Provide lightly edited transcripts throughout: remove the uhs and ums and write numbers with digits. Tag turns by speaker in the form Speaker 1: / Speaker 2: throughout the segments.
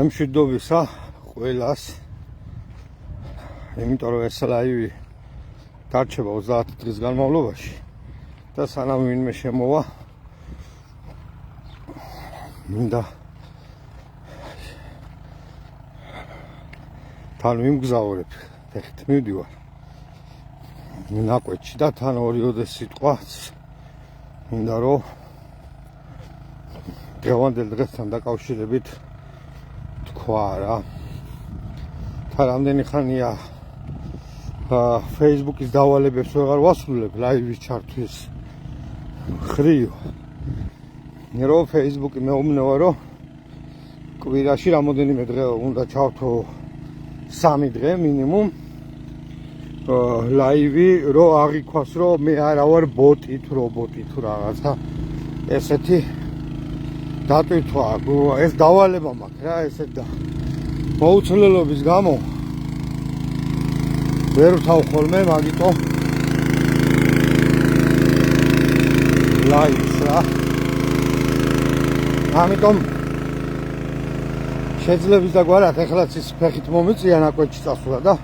Speaker 1: მშვიდობისა ყველას, იმიტომ რომ ეს ლაივი დარჩება 30 დღის განმავლობაში და სანამ ვინმე შემოვა, მინდა თან ვიმგზავრებ, ეხეთ მივდივარ ნაკვეთში და თან ორიოდე სიტყვაც მინდა რომ დღევანდელ დღესთან დაკავშირებით თქვა რა. რამდენი ხანია Facebook-ის დავალებებს ვეღარ ვასრულებ ლაივის ჩართვის ხრივ. რომ Facebook-ი მეუბნება რომ კვირაში რამოდენიმე დღე უნდა ჩავთო 3 დღე მინიმუმ ლაივი რომ აღიქვას რომ მე არა ვარ ბოტი თუ რობოტი თუ რაღაცა ესეთი დატვირთვა ეს დავალება მაქვს რა ესეთ და მოუცვლელობის გამო ვერ ვთავ ხოლმე მაგიტო ლაივს რა ამიტომ შეძლებს და გვარად ეხლაც ის ფეხით მომიწია ნაკვეთში წასვლა და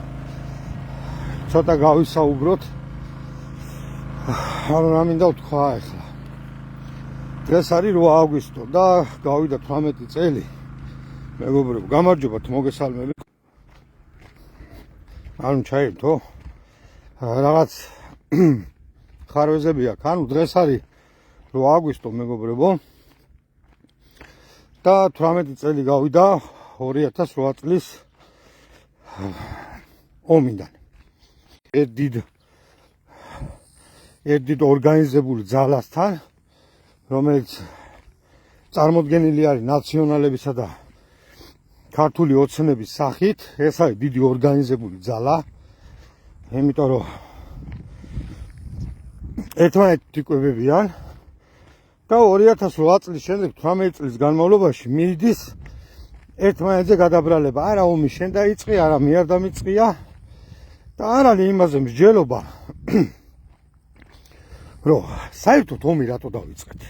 Speaker 1: ცოტა გავისაუბროთ რა მინდა ვთქვა ეხლა დღეს არის 8 აგვისტო და გავიდა 18 წელი მეგობრებო გამარჯობათ მოგესალმებით ანუ ჩაირთო რაღაც ხარვეზები აქვს ანუ დღეს არის 8 აგვისტო მეგობრებო და 18 წელი გავიდა 2008 წლის ომიდან ერთ დიდ ორგანიზებული ძალასთან რომელიც წარმოდგენილი არის ნაციონალებისა და ქართული ოცნების სახით ეს არის დიდი ორგანიზებული ძალა იმიტომ რომ ერთმანეთით იკვებებიან და 2008 წლის შემდეგ 18 წლის განმავლობაში მიდის ერთმანეთზე გადაბრალება არა ომის შენ დაიწყი არა მე არ დამიწყია და არ არის იმაზე მსჯელობა რომ საერთოდ ომი რატო დავიწყეთ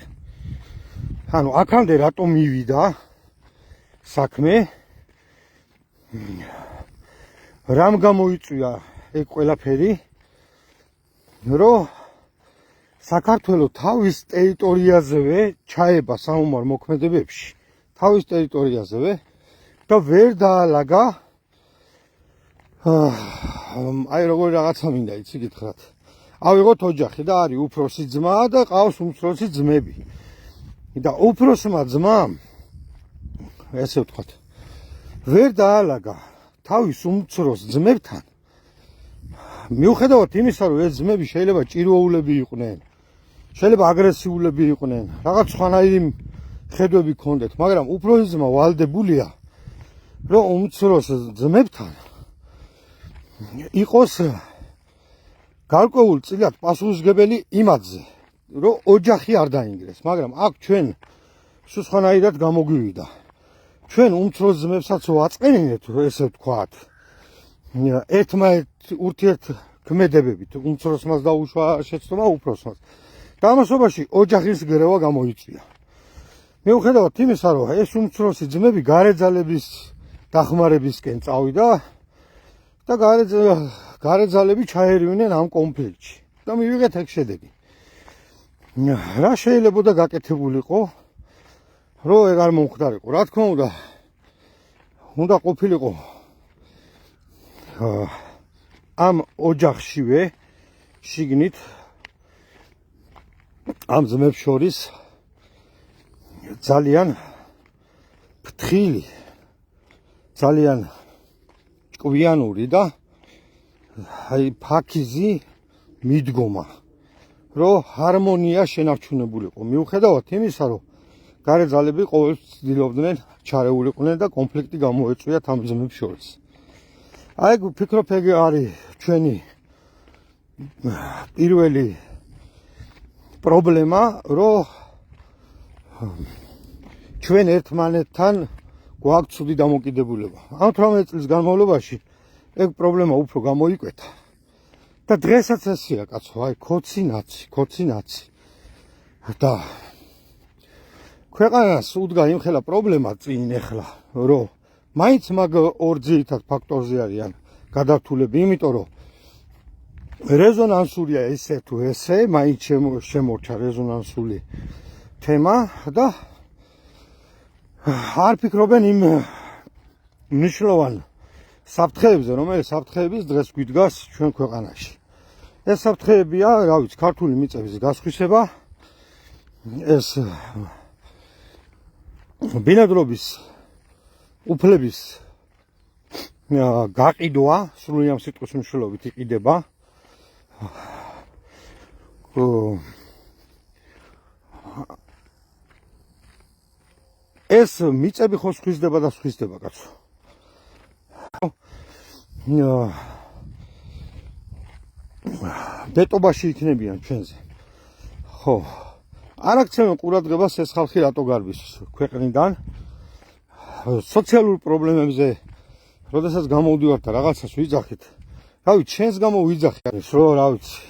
Speaker 1: ანუ აქამდე რატო მივიდა საქმე რამ გამოიწვია ეგ ყველაფერი რომ საქართველოს თავის ტერიტორიაზევე ჩაება საომარ მოქმედებებში თავის ტერიტორიაზევე და ვერ დაალაგა აი როგორი რაღაცა მინდა იცი გითხრათ ავიღოთ ოჯახი და არის უფროსი ძმა და ყავს უმცროსი ძმები და უფროსმა ძმამ ესე ვთქვათ ვერ დაალაგა თავის უმცროს ძმებთან მიუხედავად იმისა რომ ეს ძმები შეიძლება ჭირვოულები იყვნენ შეიძლება აგრესიულები იყვნენ რაღაც სხვანაირი ხედვები ჰქონდეთ მაგრამ უფროსი ძმა ვალდებულია რომ უმცროს ძმებთან იყოს გარკვეულ წილად პასუხისმგებელი იმადზე რომ ოჯახი არ დაინგრეს მაგრამ აქ ჩვენ სხვანაირად გამოგვივიდა ჩვენ უმცროს ძმებსაც ვაწყენინეთ ესე ვთქვათ ერთმანეთ ურთიერთქმედებებით უმცროსმაც დაუშვა შეცდომა უფროსმაც და ამასობაში ოჯახის გრევა გამოიწვია მიუხედავად იმისა რომ ეს უმცროსი ძმები გარეძალების დახმარებისკენ წავიდა და გარეძალები ჩაერივნენ ამ კონფლიქტში და მივიღეთ ეგ შედეგი რა შეიძლებოდა გაკეთებულიყო რომ ეგ არ მომხდარიყო რა თქმა უნდა ყოფილიყო ამ ოჯახშივე შიგნით ამ ძმებს შორის ძალიან ფრთხილი ძალიან ჭკვიანური და აი ფაქიზი მიდგომა რომ ჰარმონია შენარჩუნებულიყო მიუხედავად იმისა რომ გარეძალები ყოველთვის ცდილობდნენ ჩარეულიყვნენ და კონფლიქტი გამოეწვიათ ამ ძმებს შორის აი ვფიქრობ ეგ არის ჩვენი პირველი პრობლემა რომ ჩვენ ერთმანეთთან გვაქვს ცუდი დამოკიდებულება ამ 18 წლის განმავლობაში ეგ პრობლემა უფრო გამოიკვეთა და დღესაც ესეა კაცო აი ქოცი ნაცი და ქვეყანას უდგა იმხელა პრობლემა წინ ეხლა რომ მაინც მაგ ორ ძირითად ფაქტორზე არიან გადართულები, იმიტომ რომ რეზონანსულია ესე თუ ესე, მაინც შემორჩა რეზონანსული თემა და არ ფიქრობენ იმ მნიშვნელოვან საფრთხეებზე, რომელიც საფრთხეების დღეს გვიდგას ჩვენ ქვეყანაში. ეს საფრთხეებია, რა ვიცი, ქართული მიწების გასხვისება, ეს ბინადრობის უფლების გაყიდვა, სრული ამ სიტყვის მნიშვნელობით იყიდება. ეს მიწები ხო სხვისდება და სხვისდება, კაცო. ბეტობაში იქნებიან ჩვენზე. ხო. არ აქცევენ ყურადღებას ეს ხალხი რატო გარბის ქვეყნიდან. სოციალურ პრობლემებზე, როდესაც გამოვდივართ და რაღაცას ვიძახით. რა ვიცი, ჩვენს გამო ვიძახით, რომ რა ვიცი,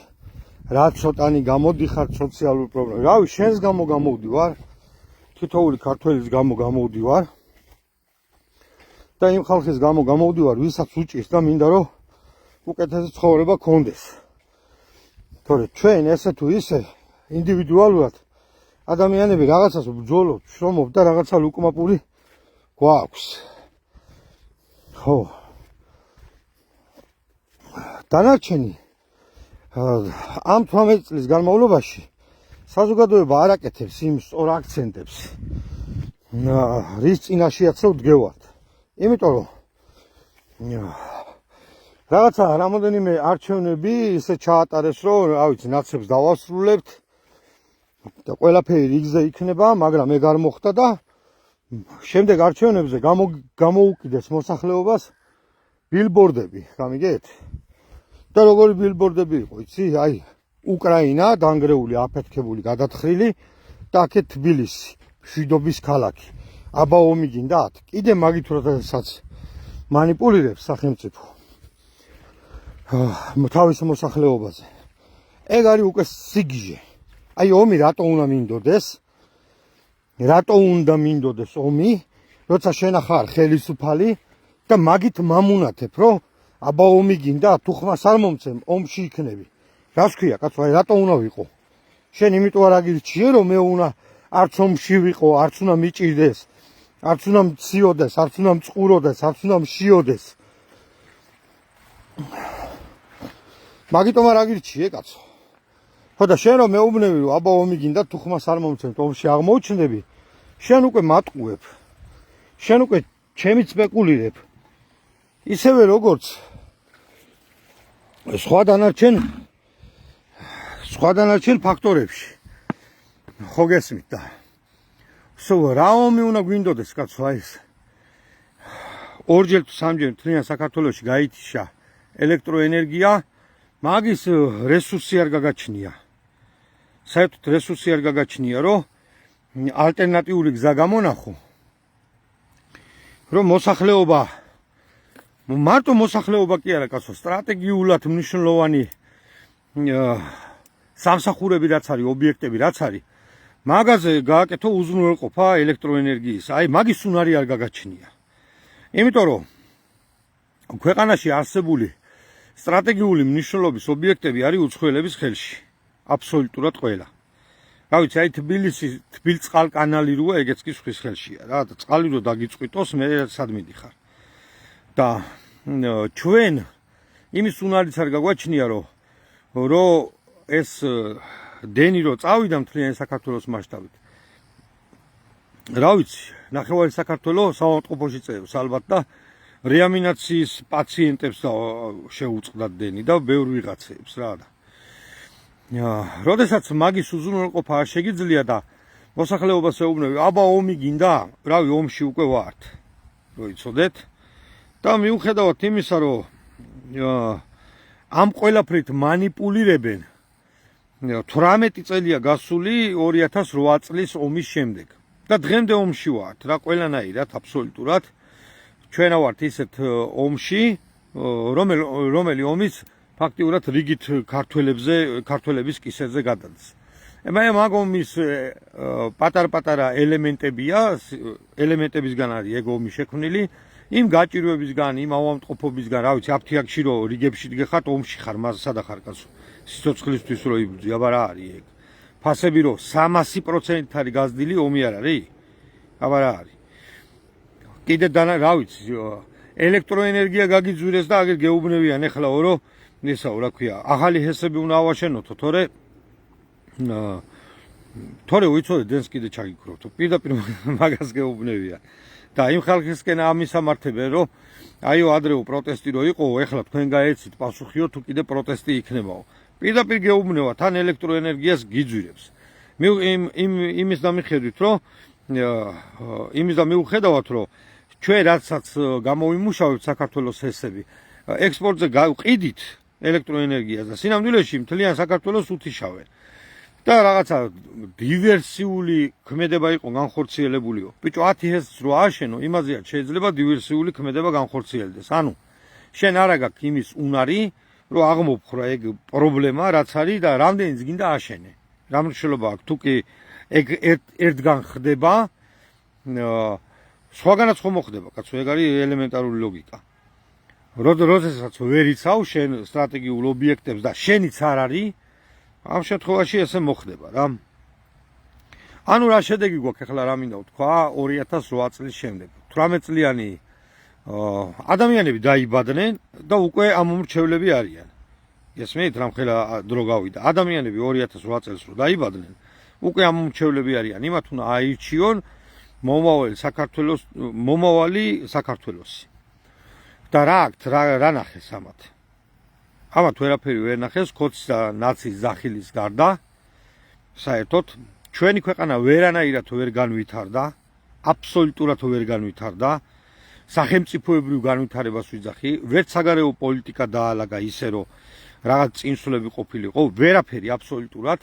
Speaker 1: რა ცოტანი გამოდიხარ სოციალურ პრობლემებში. რა ვიცი, ჩვენს გამო გამოვდივარ, თითოეული ქართველის გამო გამოვდივარ. და იმ ხალხის გამო გამოვდივარ, ვისაც უჭირს და მინდა რომ უკეთესი ცხოვრება გქონდეს. თორე ჩვენ ესე თუ ისე ინდივიდუალურად ადამიანები რაღაცას ბრძოლობთ, შრომობთ და რაღაცა ლუკმაპური გვაქვს. ხო. დანარჩენი ამ 18 წლის განმავლობაში საზოგადოება არ აკეთებს იმ სწორ აქცენტებს, რის წინაშეაც რომ ვდგევართ. იმიტომ რომ რაღაცა რამოდენიმე არჩევნები ისე ჩაატარეს, რომ რა ვიცი, ნაცებს დავასრულებთ და ყველაფერი რიგზე იქნება, მაგრამ ეგ არ მოხდა და შემდეგ არჩევნებზე გამოუკიდეს მოსახლეობას ბილბორდები, გამიგეთ? და როგორი ბილბორდები იყო, იცი? აი, უკრაინა დანგრეული, აფეთქებული, გადათხრილი და აქეთ თბილისი, მშვიდობის ქალაქი. აბა ომი გინდათ? კიდე მაგით როდესაც მანიპულირებს სახელმწიფო თავის მოსახლეობაზე. ეგ არის უკვე სიგიჟე. აი ომი რატო უნდა მინდოდეს? რატო უნდა მინდოდეს ომი, როცა შენ ახარ ხელისუფალი და მაგით მამუნათებ, რომ აბა ომი გინდა, თუ ხმას არ მომცემ, ომში იქნები. რას ქვია, კაცო, აი რატო უნდა ვიყო? შენ იმიტომ არ აგირჩიე, რომ მე უნდა არც ომში ვიყო, არც უნდა მიჭირდეს, არც უნდა მციოდეს, არც უნდა მწყუროდეს, არც უნდა მშიოდეს. მაგიტომ არ აგირჩიე, კაცო. ხო და შენ რომ მეუბნები, რომ აბა ომი გინდა, თუ ხმას არ მომცემ, ომში აღმოჩნდები, შენ უკვე მატყუებ. შენ უკვე ჩემით სპეკულირებ. ისევე როგორც სხვა დანარჩენ ფაქტორებში. ხო გესმით და რა ომი უნდა გვინდოდეს, კაცო, აი ეს ორჯერ თუ სამჯერ მთლიან საქართველოში გაითიშა ელექტროენერგია, მაგის რესურსი არ გაგაჩნია. საერთოდ რესურსი არ გაგაჩნია, რომ ალტერნატიული გზა გამონახო, რომ მოსახლეობა, მარტო მოსახლეობა კი არა, კაცო, სტრატეგიულად მნიშვნელოვანი სამსახურები რაც არის, ობიექტები რაც არის, მაგაზე გააკეთო უზრუნველყოფა ელექტროენერგიის. აი მაგის უნარი არ გაგაჩნია. იმიტომ რომ ქვეყანაში არსებული სტრატეგიული მნიშვნელობის ობიექტები არის უცხოელების ხელში. აბსოლუტურად ყველა. რა ვიცი, აი თბილისის თბილწყალკანალი როა, ეგეც კი სხვის ხელშია რა, და წყალი რო დაგიწყვიტოს, მე სად მიდიხარ. და ჩვენ იმის უნარიც არ გაგვაჩნია, რომ ეს დენი რო წავიდა მთლიანი საქართველოს მასშტაბით. რა ვიცი, ნახევარი საქართველოს საავადმყოფოში წერს ალბათ და რეანიმაციის პაციენტებს შეუწყდათ დენი და ბევრ ვიღაცებს რა და. როდესაც მაგის უზრუნველყოფა არ შეგიძლია და მოსახლეობას ეუბნები, აბა ომი გინდა, რავი, ომში უკვე ვართ. რო იცოდეთ და მიუხედავად იმისა, რომ ამ ყველაფრით მანიპულირებენ 18 წელია გასული 2008 წლის ომის შემდეგ და დღემდე ომში ვართ რა, ყველანაირად აბსოლუტურად ჩვენ ვართ ისეთ ომში, რომელი ომის ფაქტიურად რიგით ქართველების კისერზე გადადის. მაგ ომის პატარ-პატარა ელემენტებია, ელემენტებისგან არის ეგ ომი შექმნილი, იმ გაჭირვებისგან, იმ ავადმყოფობისგან, რა ვიცი, აფთიაქში რო რიგებში დგეხარ, ომში ხარ, მაზსა და ხარ კაცო. სიცოცხლისთვის რო იბრძვი, აბა რა არის ეგ? ფასები რო 300% არის გაზრდილი, ომი არ არის? აბა რა არის? კიდე რა ვიცი, ელექტროენერგია გაგიძვირეს და აგერ გეუბნებიან ეხლა რომ ესაო, რა ქვია, ახალი ჰესები უნდა ავაშენოთო, თორე უიცოდე დენს კიდე ჩაგიქრობთო. პირდაპირ მაგას გეუბნებიან. და იმ ხალხისკენ ამისამართებენ, რომ აიო ადრეო პროტესტი რო იყო, ეხლა თქვენ გაეცით პასუხიო თუ კიდე პროტესტი იქნებაო. პირდაპირ გეუბნებათ, თან ელექტროენერგიას გიძვირებს. იმის და მიხედვით, რომ იმის და მიუხედავად, რომ ჩვენ რაცაც გამოვიმუშავებთ საქართველოს ჰესები, ექსპორტზე გავყიდით ელექტროენერგიას და სინამდვილეში მთლიან საქართველოს უთიშავენ. და რაღაცა დივერსიული ქმედება იყო განხორციელებულიო. ბიჭო 10 ჰესს რო ააშენო, იმაზეა შეიძლება დივერსიული ქმედება განხორციელდეს. ანუ შენ არა გაქვს იმის უნარი, რომ აღმოფხრა ეგ პრობლემა რაც არის და რამდენიც გინდა ააშენე. რა მნიშვნელობა აქვს თუ კი ეგ ერთგან ხდება, სხვაგანაც ხომ მოხდება, კაცო, ეგ არის ელემენტარული ლოგიკა. როდესაც ვერ იცავ შენ სტრატეგიულ ობიექტებს და შენიც არ არის, ამ შემთხვევაში ესე მოხდება რა. ანუ რა შედეგი გვაქვს ახლა რა მინდა ვთქვა 2008 წლის შემდეგ. 18 წლიანი ადამიანები დაიბადნენ და უკვე ამომრჩევლები არიან. გესმით, რამხელა დრო გავიდა. ადამიანები 2008 წელს რო დაიბადნენ, უკვე ამომრჩევლები არიან. იმათ უნდა აირჩიონ მომავალი საქართველოსი. და რა აქვთ, რა ნახეს ამათ? ამათ ვერაფერი ვერ ნახეს, ქოცის და ნაცის ზახილის გარდა. საერთოდ ჩვენი ქვეყანა ვერანაირად ვერ განვითარდა, აბსოლუტურად ვერ განვითარდა. სახელმწიფოებრივ განვითარებას ვიძახი, ვერც საგარეო პოლიტიკა დაალაგა ისე, რომ რაღაც წინსვლები ყოფილიყო, ვერაფერი აბსოლუტურად.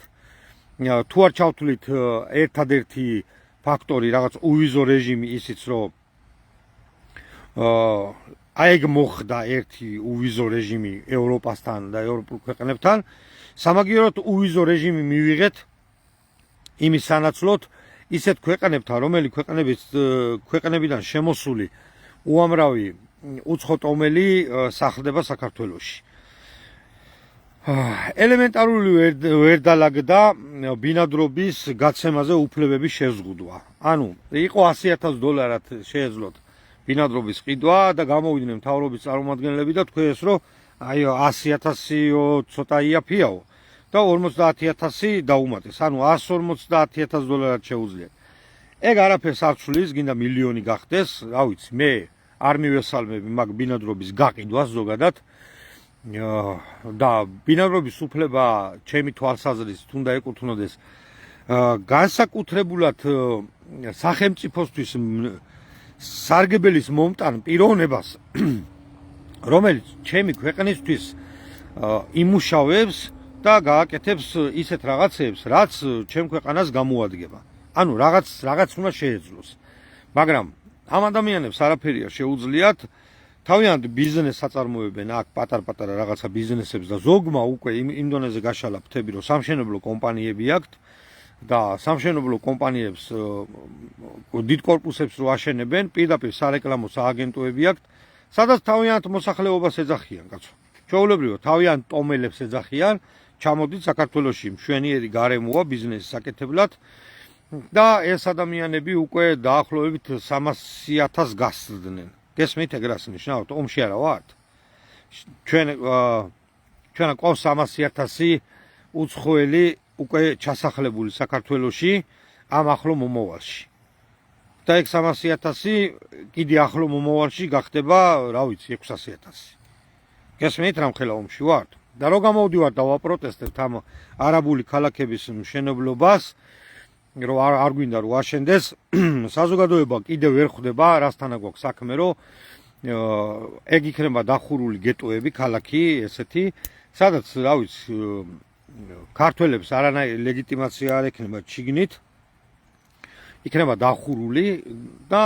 Speaker 1: თუ არ ჩავთვლით ერთადერთი ფაქტორი, რაღაც უვიზო რეჟიმი ისიც, რომ აი ეგ მოხდა ერთი უვიზო რეჟიმი ევროპასთან და ევროპულ ქვეყნებთან. სამაგიეროდ უვიზო რეჟიმი მივიღეთ იმის სანაცვლოდ ისეთ ქვეყნებთან, რომელი ქვეყნებიდან შემოსული უამრავი უცხოტომელი სახლდება საქართველოში. ელემენტარული ვერ დალაგდა ბინადრობის გაცემაზე უფლებების შეზღუდვა. ანუ იყო $100,000 შეეძლოთ ბინადრობის ყიდვა და გამოვიდნენ მთავრობის წარმომადგენლები და თქვეს, რომ აი 100,000 ცოტა იაფიაო და 50,000 დაუმატეს. ანუ $150,000 შეუძლიათ. ეგ არაფერს არ ცვლის, გინდა მილიონი გახდეს, რა ვიცი, მე არ მივესალმები მაგ ბინადრობის გაყიდვას ზოგადად. და ბინადრობის უფლება ჩემი თვალსაზრისით უნდა ეკუთვნოდეს განსაკუთრებულად სახელმწიფოსთვის სარგებელის მომტან პიროვნებას, რომელიც ჩემი ქვეყნისთვის იმუშავებს და გააკეთებს ისეთ რაღაცებს, რაც ჩემ ქვეყანას გამოადგება. ანუ რაღაც უნდა შეეძლოს. მაგრამ ამ ადამიანებს არაფერია შეუძლიათ, თავიანთ ბიზნესს აწარმოებენ აქ პატარ-პატარა რაღაცა ბიზნესებს და ზოგმა უკვე იმ დონეზე გაშალა ფრთები, რომ სამშენებლო კომპანიები აქვთ და სამშენებლო კომპანიებს დიდ კორპუსებს რო აშენებენ, პირდაპირ სარეკლამო სააგენტოები აქვთ, სადაც თავიანთ მოსახლეობას ეძახიან, კაცო. ჩვეულებრივად თავიანთ ტომელებს ეძახიან, ჩამოდით საქართველოში მშვენიერი გარემოა ბიზნესის აკეთებლად და ეს ადამიანები უკვე დაახლოებით 300,000 გასცდნენ. გესმით ეგ რას ნიშნავს? ომში არა ვართ. ჩვენ ყავს 300,000 უცხოელი უკვე ჩასახლებული საქართველოში ამ ახლო მომავალში. და ეგ 300,000 კიდე ახლო მომავალში გახდება, რა ვიცი, 600,000. გესმით რამხელა ომში ვართ? და რო გამოვდივართ და ვაპროტესტებთ ამ არაბული ქალაქების მშენებლობას, რომ არ გვინდა რომ აშენდეს, საზოგადოება კიდე ვერ ხვდება, რასთან გვაქვს საქმე, რომ ეგ იქნება დახურული გეტოები, ქალაქი ესეთი, სადაც, რა ვიცი, ქართველებს არანაირი ლეგიტიმაცია არ ექნება ჩიგნით, იქნება დახურული და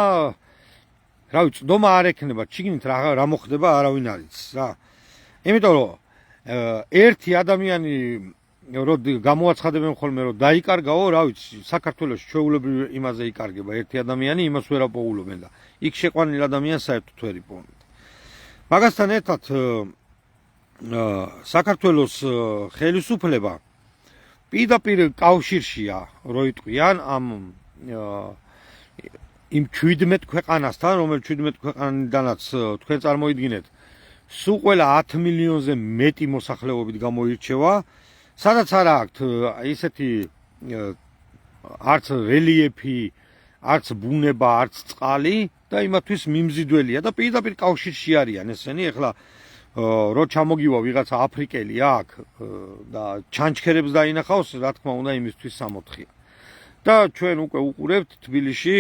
Speaker 1: რა ვიცი, დომა არ ექნება ჩიგნით, რა მოხდება, არავინ არ იცის რა. იმიტომ რომ ერთი ადამიანი რომ გამოაცხადებენ ხოლმე რომ დაიკარგაო, რა ვიცი, საქართველოს ჩვეულებრივ იმაზე იკარგება ერთი ადამიანი, იმას ვერ აპოულობენ და იქ შეყვანილ ადამიანს საერთოდ ვერ იპოვებთ. მაგასთან ერთად საქართველოს ხელისუფლება პირდაპირ კავშირშია, რო იტყვიან ამ იმ 17 ქვეყანასთან, რომელიც 17 ქვეყანიდანაც თქვენ წარმოიდგინეთ, სულ ყველა 10 მილიონზე მეტი მოსახლეობით გამოირჩევა, სადაც არ აქვთ ისეთი არც რელიეფი, არც ბუნება, არც წყალი და იმათვის მიმზიდველია და პირდაპირ კავშირში არიან ესენი. ეხლა რო ჩამოგივა ვიღაცა აფრიკელი აქ და ჩანჩქერებს დაინახავს, რა თქმა უნდა იმისთვის სამოთხია. და ჩვენ უკვე უყურებთ თბილისში,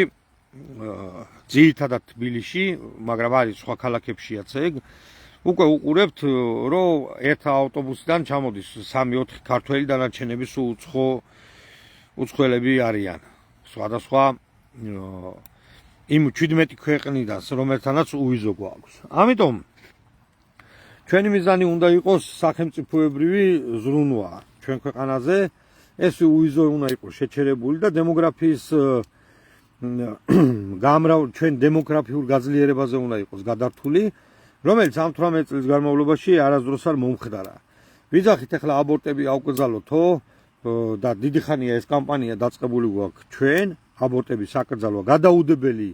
Speaker 1: ძირითადად თბილისში, მაგრამ არის სხვა ქალაქებშიაც ეგ, უკვე უყურებთ, რომ ერთ ავტობუსიდან ჩამოდის 3-4 ქართველი, დანარჩენები სულ უცხოელები არიან. სხვადასხვა იმ 17 ქვეყნიდან, რომელთანაც უვიზო გვაქვს. ამიტომ ჩვენი მიზანი უნდა იყოს სახელმწიფოებრივი ზრუნვა ჩვენ ქვეყანაზე, ეს უვიზო უნდა იყოს შეჩერებული და დემოგრაფიის ჩვენ დემოგრაფიულ გაძლიერებაზე უნდა იყოს გადართული, რომელიც ამ 18 წლის განმავლობაში არასდროს არ მომხდარა. ვიძახით ახლა აბორტები აუკრძალოთო და დიდი ხანია ეს კამპანია დაწყებული გვაქვს ჩვენ, აბორტების აკრძალვა გადაუდებელი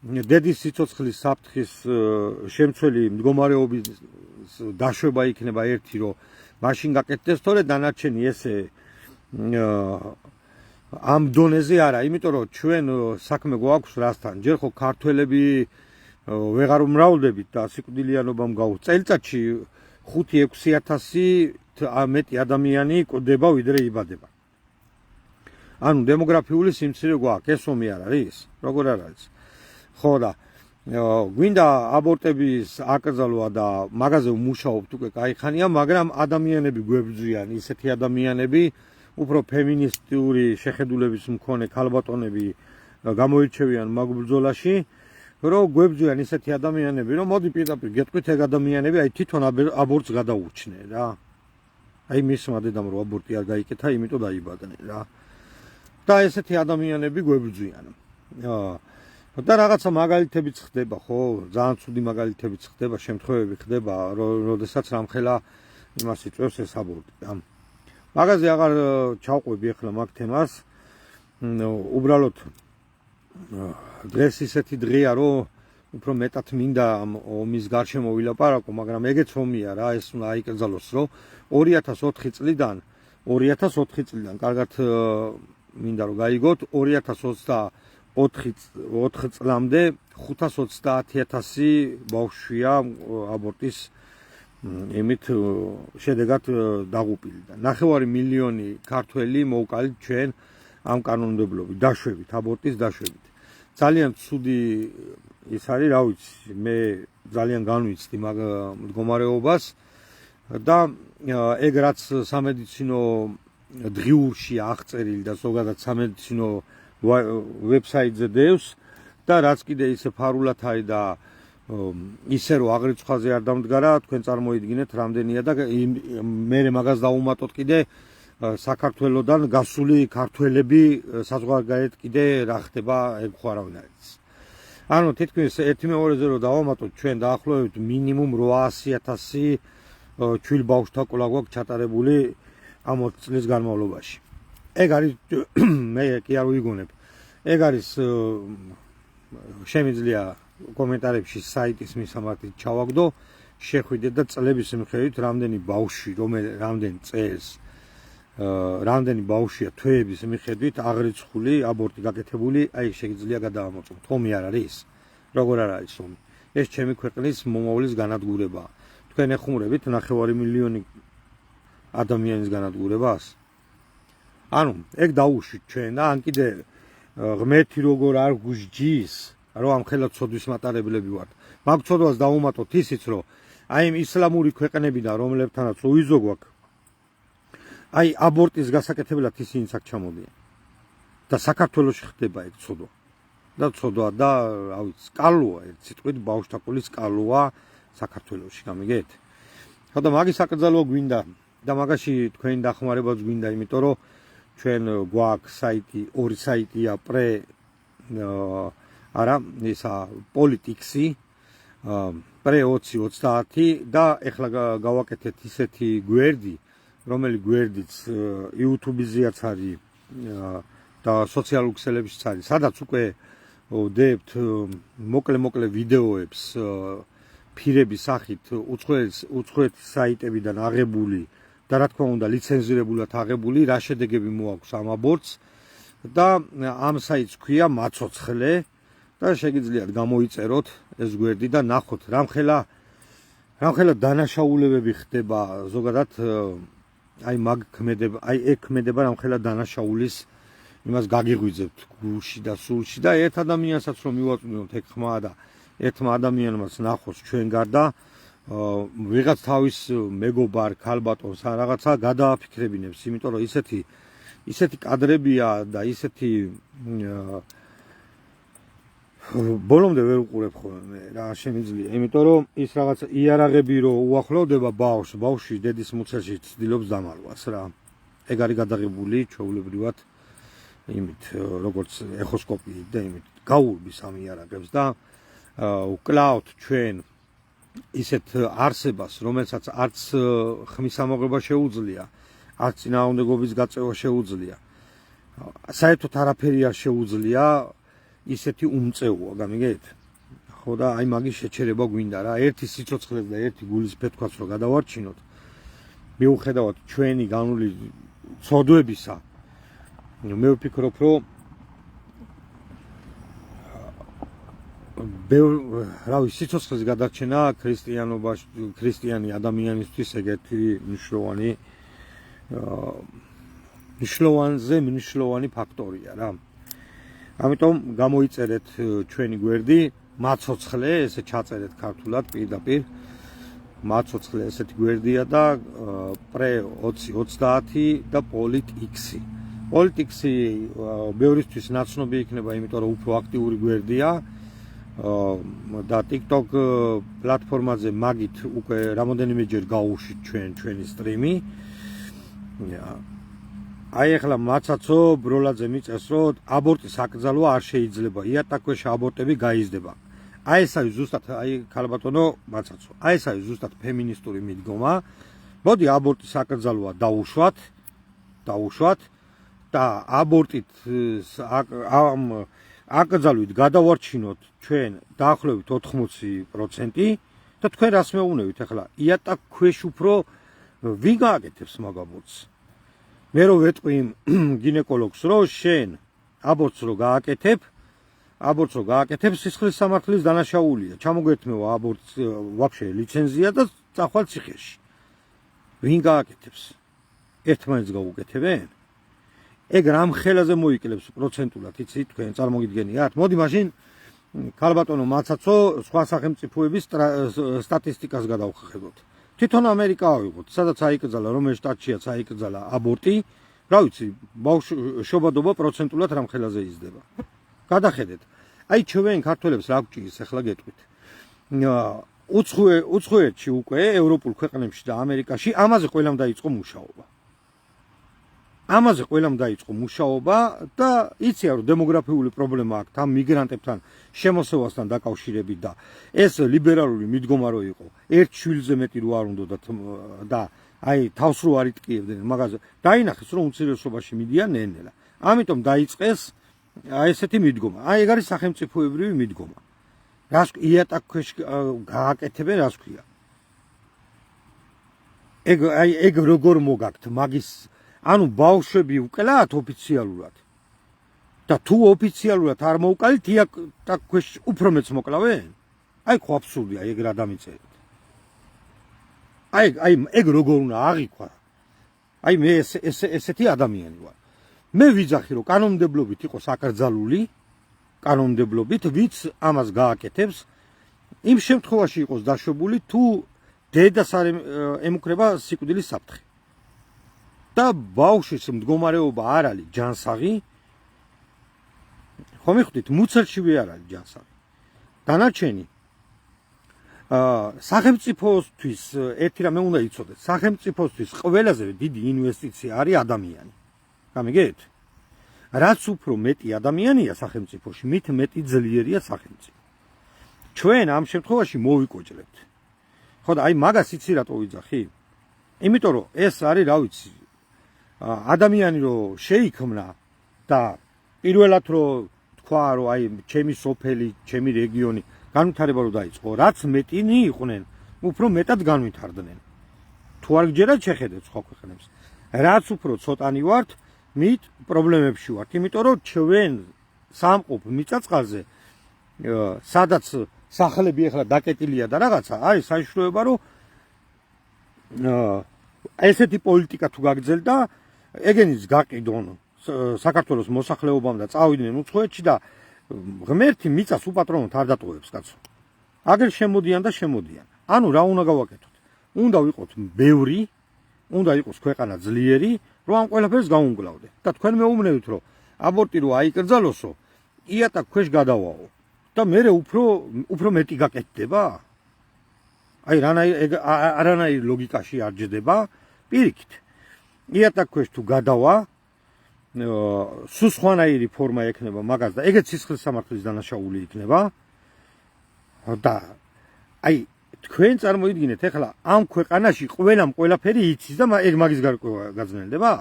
Speaker 1: დედის სიცოცხლის საფრთხის შემცველი მდგომარეობის დაშვება იქნება ერთი, რომ მაშინ გაკეთდეს, თორე დანარჩენი ესე ამ დონეზე არა, იმიტომ რომ ჩვენ საქმე გვაქვს რასთან, ჯერ ხო ქართველები ვეღარ უმრავლდებით და სიკვდილიანობამ გავუწ. წელიწადში 5-6 მეტი ადამიანი კვდება ვიდრე იბადება. ანუ დემოგრაფიული სიმცირე გვაქვს, ეს ომი არ არის, როგორ არ არის. ხო და გვინდა აბორტების აკრძალვა და მაგაზე ვმუშაობთ უკვე კაი ხანია, მაგრამ ადამიანები გვებრძვიან, ისეთი ადამიანები, უფრო ფემინისტური შეხედულების მქონე ქალბატონები გამოირჩევიან მაგ ბრძოლაში, რომ გვებრძვიან ისეთი ადამიანები, რომ მოდი პირდაპირ გეტყვით ეგ ადამიანები, აი თვითონ აბორტს გადაურჩნენ რა. აი მისმა დედამ რომ აბორტი არ გაიკეთა, იმიტომ დაიბადნენ რა. და ესეთი ადამიანები გვებრძვიან. და რაღაცა მაგალითებიც ხდება, ხო, ძალიან ცუდი მაგალითებიც ხდება, შემთხვევები ხდება, როდესაც რამხელა იმას იწვევს ეს აბორტი. მაგაზე აღარ ჩავყვები ახლა მაგ თემას. უბრალოდ დღეს ისეთი დღეა, რომ უფრო მეტად მინდა ომის გარშემო ვილაპარაკო, მაგრამ ეგეც ომია რა, ეს უნდა აიკრძალოს, რომ 2004 წლიდან, კარგად მინდა რომ გაიგოთ, 2024 წლამდე 530,000 ბავშვია აბორტის იმით შედეგად დაღუპილი და 9 მილიონი ქართველი მოვკალით ჩვენ ამ კანონმდებლობით, დაშვებით, აბორტის დაშვებით. ძალიან ცუდი ის არის, რა ვიცი, მე ძალიან განვიცდი მაგ მდგომარეობას და ეგ რაც სამედიცინო დღიურში აღწერილი და ზოგადად სამედიცინო ვებსაიტზე დევს და რაც კიდე ისე ფარულად არის და ისე რომ აღრიცხვაზე არ დამდგარა, თქვენ წარმოიდგინეთ რამდენია და მე მაგას დავუმატოთ კიდე საქართველოსდან გასული ქართველები საზღვარგარეთ კიდე რა ხდება, ეგ ხო არავინ არ იცის. ანუ თითქმის 1/2-ზე რომ დავამატოთ, ჩვენ დაახლოებით მინიმუმ 800,000 ჩვილ ბავშვთა კვლავ გვაქვს ჩატარებული ამ 20 წლის განმავლობაში. ეგ არის მე კი არ ვიგონებ. ეგ არის შემიძლია კომენტარებში საიტის მისამართით ჩავაგდო, შეხვიდეთ და წლების მიხედვით რამდენი ბავშვი, რამდენი წელს, რამდენი ბავშვია თვეების მიხედვით აღრიცხული, აბორტი გაკეთებული, აი შეიძლება გადაამოწმოთ. ომი არ არის? როგორ არ არის ომი? ეს ჩემი ქვეყნის მომავლის განადგურებაა. თქვენ ეხმურებით 9 მილიონი ადამიანის განადგურებას? ანუ ეგ დაუშვით ჩვენ და ან კიდე ღმერთი როგორ არ გუსჯის, რომ ამ ხელად ცოდვის მატარებლები ვართ. მაგ ცოდვას დავუმატოთ ისიც, რომ აი იმ ისლამური ქვეყნებიდან, რომლებთანაც უვიზო გვაქვს, აი აბორტის გასაკეთებლად ისინი აქ ჩამოდიან. და საქართველოში ხდება ეგ ცოდვა. და ცოდვა და რა ვიცი, სკალოა, ერთ სიტყვით ბავშვთა ყოლის სკალოა საქართველოში, გამიგეთ? ხოდა მაგის აკრძალვა გვინდა და მაგაში თქვენი დახმარებაც გვინდა, იმიტომ რომ ჩვენ გვაქვს საიტი, ორი საიტია პრე არა ისა პოლიტიქსი პრე 2030 და ეხლა გავაკეთეთ ისეთი გვერდი, რომელი გვერდიც YouTube-ზეაც არის და სოციალურ ქსელებშიც არის, სადაც უკვე ვდებთ მოკლე ვიდეოებს ფირების სახით უცხოეთის საიტებიდან აღებული და რა თქმა უნდა ლიცენზირებულად აღებული რა შედეგები მოაქვს ამ აბორტს და ამ საიტს ქვია მაცოცხლე და შეგიძლიათ გამოიწეროთ ეს გვერდი და ნახოთ რამხელა დანაშაულებები ხდება ზოგადად აი მაგ ქმედება, აი ეგ ქმედება რამხელა დანაშაულის იმას გაგიღვიძებთ გულში და სულში და ერთ ადამიანსაც რომ მივაწვდით ეგ ხმა და ერთმა ადამიანმაც ნახოს ჩვენ გარდა ვიღაც თავის მეგობარ ქალბატონს ან რაღაცა გადააფიქრებინებს, იმიტომ რომ ისეთი კადრებია და ისეთი ბოლომდე ვერ უყურებ ხოლმე რა შემიძლია, იმიტომ რომ ის რაღაც იარაღები რო უახლოვდება ბავშვი დედის მუცელში ცდილობს დამალვას რა. ეგ არის გადაღებული ჩვეულებრივად იმით როგორც ეხოსკოპიით და იმით გაურბის ამ იარაღებს და ვკლავთ ჩვენ ისეთ არსებას, რომელსაც არც ხმის ამოღება შეუძლია, არც წინააღმდეგობის გაწევა შეუძლია. საერთოდ არაფერი არ შეუძლია ისეთი უმწეოა, გამიგეთ? ხო და აი მაგის შეჩერება გვინდა რა, ერთი სიცოცხლეს და ერთი გულის ფეთქვაც რო გადავარჩინოთ, მიუხედავად ჩვენი განული ცოდვებისა, მე ვფიქრობ, რომ რავი, სიცოცხლის გადარჩენა ქრისტიანი ადამიანისთვის ეგეთი მნიშვნელოვანი ფაქტორია რა. ამიტომ გამოიწერეთ ჩვენი გვერდი მაცოცხლე, ესე ჩაწერეთ ქართულად პირდაპირ მაცოცხლე ესეთი გვერდია და პრე 2030 და პოლიტიქსი. პოლიტიქსი ბევრისთვის ნაცნობი იქნება, იმიტომ რომ უფრო აქტიური გვერდია და TikTok პლატფორმაზე მაგით უკვე რამოდენიმეჯერ გავუშვით ჩვენი სტრიმი. აი ახლა მაცაცო ბროლაძე მიწეს, რომ აბორტის აკრძალვა არ შეიძლება, იატაკქვეშა აბორტები გაიზრდება. აი ეს არის ზუსტად, აი ქალბატონო მაცაცო, აი ეს არის ზუსტად ფემინისტური მიდგომა. მოდი აბორტის აკრძალვა დაუშვათ და აბორტით ამ აკრძალვით გადავარჩინოთ ჩვენ დაახლოებით 80% და თქვენ რას მეუბნებით ახლა? იატაკქვეშ უფრო ვინ გააკეთებს მაგ აბორტს? მე რო ვეტყვი გინეკოლოგს, რომ შენ აბორტს რო გააკეთებ, სისხლის სამართლის დანაშაულია. ჩამოგერთმევა აბორტს ვაფშე ლიცენზია და წახვალ ციხეში. ვინ გააკეთებს? ერთმანეთს გაუკეთებენ? ეგ რამ ხელაზე მოიკლებს პროცენტულად, იცით თქვენ წარმოგიდგენიათ? მოდი მაშინ ქალბატონო მაცაცო სხვა სახელმწიფოების სტატისტიკას გადავხეხებოთ. თვითონ ამერიკა ავიღოთ, სადაც აიკრძალა, რომელ შტატშიაც აიკრძალა აბორტი, რა ვიცი, ბავშვობადობა პროცენტულად რამ ხელაზე იზრდება. გადახედეთ. აი ჩვენ ქართველებს რა გვჭირს ახლა გეტყვით. უცხოეთში უკვე ევროპულ ქვეყნებში და ამერიკაში ამაზე ყველამ დაიწყო მუშაობა და იციან რომ დემოგრაფიული პრობლემა აქვს ამ მიგრანტებთან შემოსევასთან დაკავშირებით და ეს ლიბერალური მიდგომა რო იყო, ერთ შვილზე მეტი რო არ უნდათ და აი თავს რო არ იტკიებდნენ მაგაზე. დაინახეს რომ უმცირესობაში მიდიან ნელ-ნელა. ამიტომ დაიწყეს აი ესეთი მიდგომა. აი ეგ არის სახელმწიფოებრივი მიდგომა. რას იატაკქვეშ გააკეთებენ, რას ქვია? ეგ როგორ მოგაქვთ მაგის ანუ ბავშვები უკლათ ოფიციალურად და თუ ოფიციალურად არ მოუკლით იატაკქვეშ უფრო მეც მოკლავენ? აი ხო აბსურდია, ეგ რა დამიწერეთ. აი ეგ როგორ უნდა აღიქვა? აი მე ესეთი ადამიანი ვარ. მე ვიძახი რომ კანონმდებლობით იყოს აკრძალული, კანონმდებლობით ვიც ამას გააკეთებს, იმ შემთხვევაში იყოს დაშვებული თუ დედას არ ემუქრება სიკვდილის საფრთხე. და ბავშვის მდგომარეობა არ არის ჯანსაღი, ხომ მიხვდით, მუცელში ვერ არის ჯანსაღი. დანარჩენი სახელმწიფოსთვის ერთი რამე უნდა იცოდეთ. სახელმწიფოსთვის ყველაზე დიდი ინვესტიცია არის ადამიანი. გამიგეთ? რაც უფრო მეტი ადამიანია სახელმწიფოში, მით მეტი ძლიერია სახელმწიფო. ჩვენ ამ შემთხვევაში მოვიკოჭრებთ. ხო და აი მაგას იცი რატო ვიძახი? იმიტომ რომ ეს არის, რა ვიცი, ადამიანი რო შეიქმნა და პირველად რო თქვა რომ აი ჩემი სოფელი, ჩემი რეგიონი განვითარება რო დაიწყო, რაც მეტინი იყვნენ, უფრო მეტად განვითარდნენ. თუ არ გჯერათ შეხედეთ სხვა ქვეყნებს. რაც უფრო ცოტანი ვართ, მით პრობლემებში ვართ, იმიტომ რომ ჩვენ სამყოფ მიწაწყალზე სადაც სახლები ახლა დაკეტილია და რაღაცა, არის საშუალება რომ ესეთი პოლიტიკა თუ გაგრძელდა, ეგენიც გაყიდონ საქართველოს მოსახლეობამ და წავიდნენ უცხოეთში და ღმერთი მიწას უპატრონოდ არ დატოვებს კაცო. აგერ შემოდიან და შემოდიან. ანუ რა უნდა გავაკეთოთ? უნდა ვიყოთ ბევრი, უნდა იყოს ქვეყანა ძლიერი, რომ ამ ყველაფერს გაუმგლავდეთ. და თქვენ მეუბნებით, რომ აბორტი რო აიკრძალოსო, იატაკ ქვეშ გადავაო და მე უფრო მეტი გაკეთდება? აი არანაირ ლოგიკაში არ ჯდება. პირიქით. იატაკ ქვეშ თუ გადავა, სულ სხვანაირი ფორმა ექნება მაგას და ეგეც სისხლის სამართლის დანაშაული იქნება. და აი თქვენ წარმოიდგინეთ ახლა ამ ქვეყანაში ყველამ ყველაფერი იცის და ეგ მაგის გარკვევა გაძნელდება?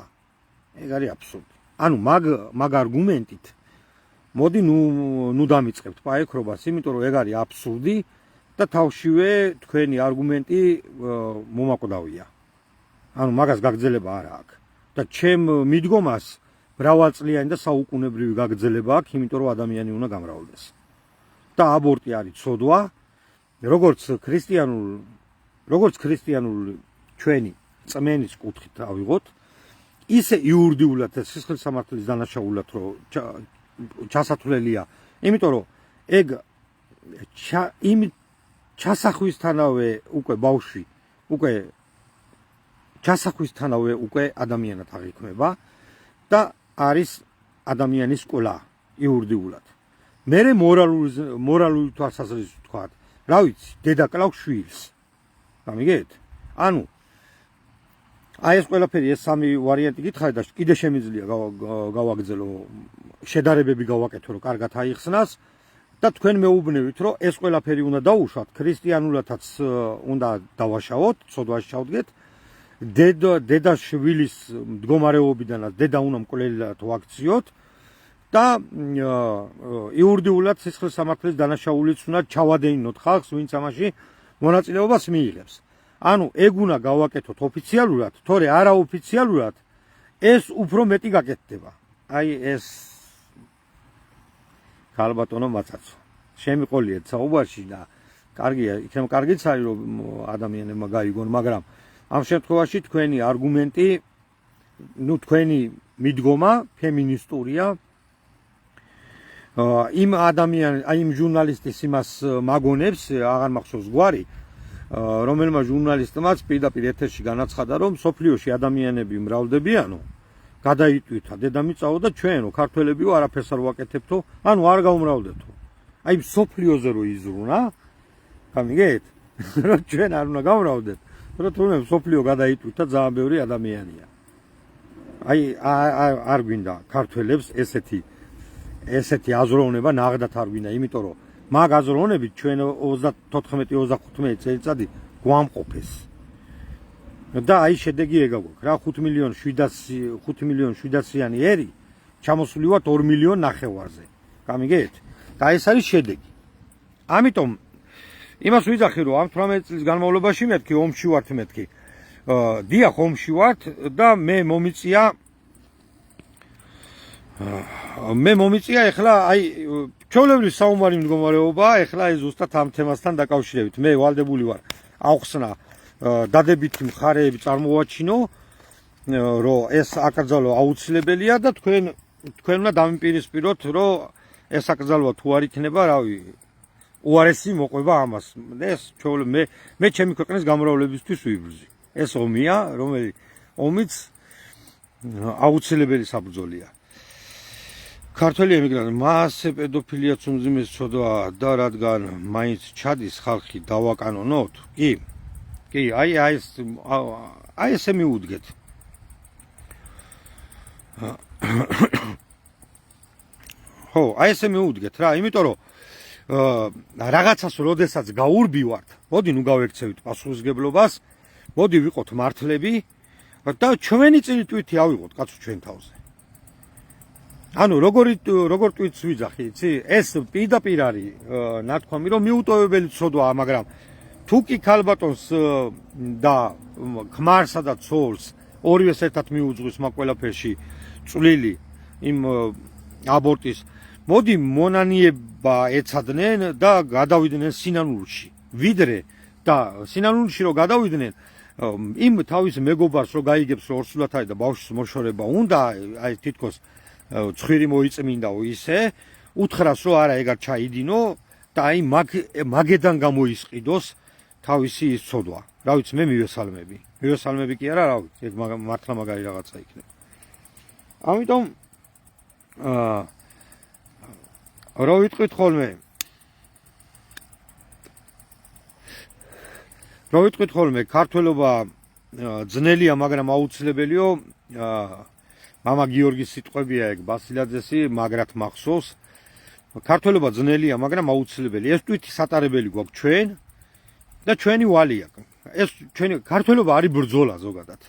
Speaker 1: ეგ არის აბსურდი. ანუ მაგ არგუმენტით მოდი ნუ დამიწყებთ პაექრობას, იმიტომ რომ ეგ არის აბსურდი და თავშივე თქვენი არგუმენტი მომაკვდავია. ანუ მაგას გაგრძელება არ აქვს. და ჩემ მიდგომას მრავალწლიანი და საუკუნებრივი გაგრძელება აქვს, იმიტომ რომ ადამიანი უნდა გამრავლდეს. და აბორტი არის ცოდვა, როგორც ქრისტიანული ჩვენი წმენის კუთხით ავიღოთ, ისე იურიდიულად და სისხლის სამართლის დანაშაულად რომ ჩასათვლელია, იმიტომ რომ ეგ იმ ჩასახვისთანავე უკვე ბავშვი უკვე ჩასახვისთანავე უკვე ადამიანად აღიქმება და არის ადამიანის სკოლა იურიდიულად. მერე მორალური თვალსაზრისით ვთქვათ, რა ვიცი, დედა კლავს შვილს. გამიგეთ? ანუ აი ეს ყველაფერი, ეს სამი ვარიანტი გითხარი და კიდე შემიძლია გავაგრძელო, შედარებები გავაკეთო, რომ კარგად აიხსნას და თქვენ მეუბნებით, რომ ეს ყველაფერი უნდა დაუშვათ, ქრისტიანულადაც უნდა დავაშავოთ, ცოდვაში ჩავდგეთ. დედას შვილის მდგომარეობიდანაც დედა უნდა მკვლელად ვაქციოთ და იურიდიულად სისხლის სამართლის დანაშაულიც უნდა ჩავადეინოთ ხალხს, ვინც ამაში მონაწილეობას მიიღებს. ანუ ეგ უნდა გავაკეთოთ ოფიციალურად, თორე არაოფიციალურად ეს უფრო მეტი გაკეთდება. აი ეს ქალბატონო მაცაცო. შემიყოლიეთ საუბარში და კარგია, იქნებ კარგიც არის რომ ადამიანებმა გაიგონ, მაგრამ ამ შემთხვევაში თქვენი არგუმენტი, თქვენი მიდგომა ფემინისტურია. იმ ჟურნალისტის იმას მაგონებს, აღარ მახსოვს გვარი, რომელმა ჟურნალისტმაც პირდაპირ ეთერში განაცხადა, რომ სოფლიოში ადამიანები მრავლდებიანო, გადაიტვირთა დედამიწაო და ჩვენო ქართველებიო არაფერს არ ვაკეთებთო, ანუ არ გავმრავლდეთო. აი სოფლიოზე რო იზრუნა, გამიგეთ? რომ ჩვენ არ უნდა გავმრავლდეთ. რომ თუნდაც სოფლიო გადაიტვირთა ძალიან ბევრი ადამიანია. აი არ გვინდა ქართველებს ესეთი აზროვნება ნაღდათ არ გვინდა, იმიტომ რომ მაგ აზროვნებით ჩვენ 34-35 წელიწადი გვამყოფეს. და აი შედეგი ეგ აქვს რა, 5 მილიონ 700-იანი ერი ჩამოსული ვართ 2 მილიონ ნახევარზე. გამიგეთ? და ეს არის შედეგი. ამიტომ იმას ვიძახი, რომ ამ 18 წლის განმავლობაში მეთქი ომში ვართ მეთქი. დიახ, ომში ვართ და მე მომიწია ეხლა აი ჩვეულებრივი საომარი მდგომარეობა, ეხლა ეს ზუსტად ამ თემასთან დაკავშირებით. მე ვალდებული ვარ აუხსნა დადებითი მხარეები წარმოვაჩინო, რომ ეს აკრძალვა აუცილებელია და თქვენ უნდა დამიპირისპიროთ, რომ ეს აკრძალვა თუ არ იქნება, რავი, უარესი მოყვება ამას. ეს მე ჩემი ქვეყნის გამრავლებისთვის ვიბრძვი. ეს ომია, რომელი ომიც აუცილებელი საბრძოლია. ქართველი ემიგრანტი მასე პედოფილიაც უმძიმეს ცოდვა და რადგან მაინც ჩადის ხალხი დავაკანონოთ. კი, აი ესე მიუდგეთ. ხო, აი ესე მიუდგეთ რა, იმიტომ რომ რაღაცას როდესაც გაურბივართ, მოდი ნუ გავექცევით პასუხისგებლობას, მოდი ვიყოთ მართლები და ჩვენი წინიტვითი ავიღოთ კაცო ჩვენ თავზე. ანუ როგორ ტვიტს ვიძახი, იცი? ეს პირდაპირ არის ნათქვამი, რომ მიუტოვებელი ცოდვაა, მაგრამ თუ კი ქალბატონს და ქმარსა და ცოლს ორივეს ერთად მიუძღვის მაგ ყველაფერში წვლილი იმ აბორტის, მოდი მონანიება ეცადნენ და გადავიდნენ სინანულში. ვიდრე და სინანულში რომ გადავიდნენ, იმ თავის მეგობარს რო გაიგებს რომ ორსულად არის და ბავშვის მოშორება უნდა, აი თითქოს ცხვირი მოიწმინდაო ისე, უთხრას რომ არა ეგ არ ჩაიდინო და აი მაგედან გამოისყიდოს თავისი ის ცოდვა. რა ვიცი, მე მივესალმები კი არა, რა ვიცი, ეგ მართლა მაგარი რაღაცა იქნება. ამიტომ რა ვიტყვით ხოლმე, ქართველობა ძნელია, მაგრამ აუცილებელიო. მამა გიორგის სიტყვებია ეგ ბასილაძესი, მაგრად მახსოვს. ქართველობა ძნელია, მაგრამ აუცილებელი. ეს თვით სატარებელი გვაქვს ჩვენ და ჩვენი ვალია. ეს ჩვენი ქართველობა არის ბრძოლა ზოგადად.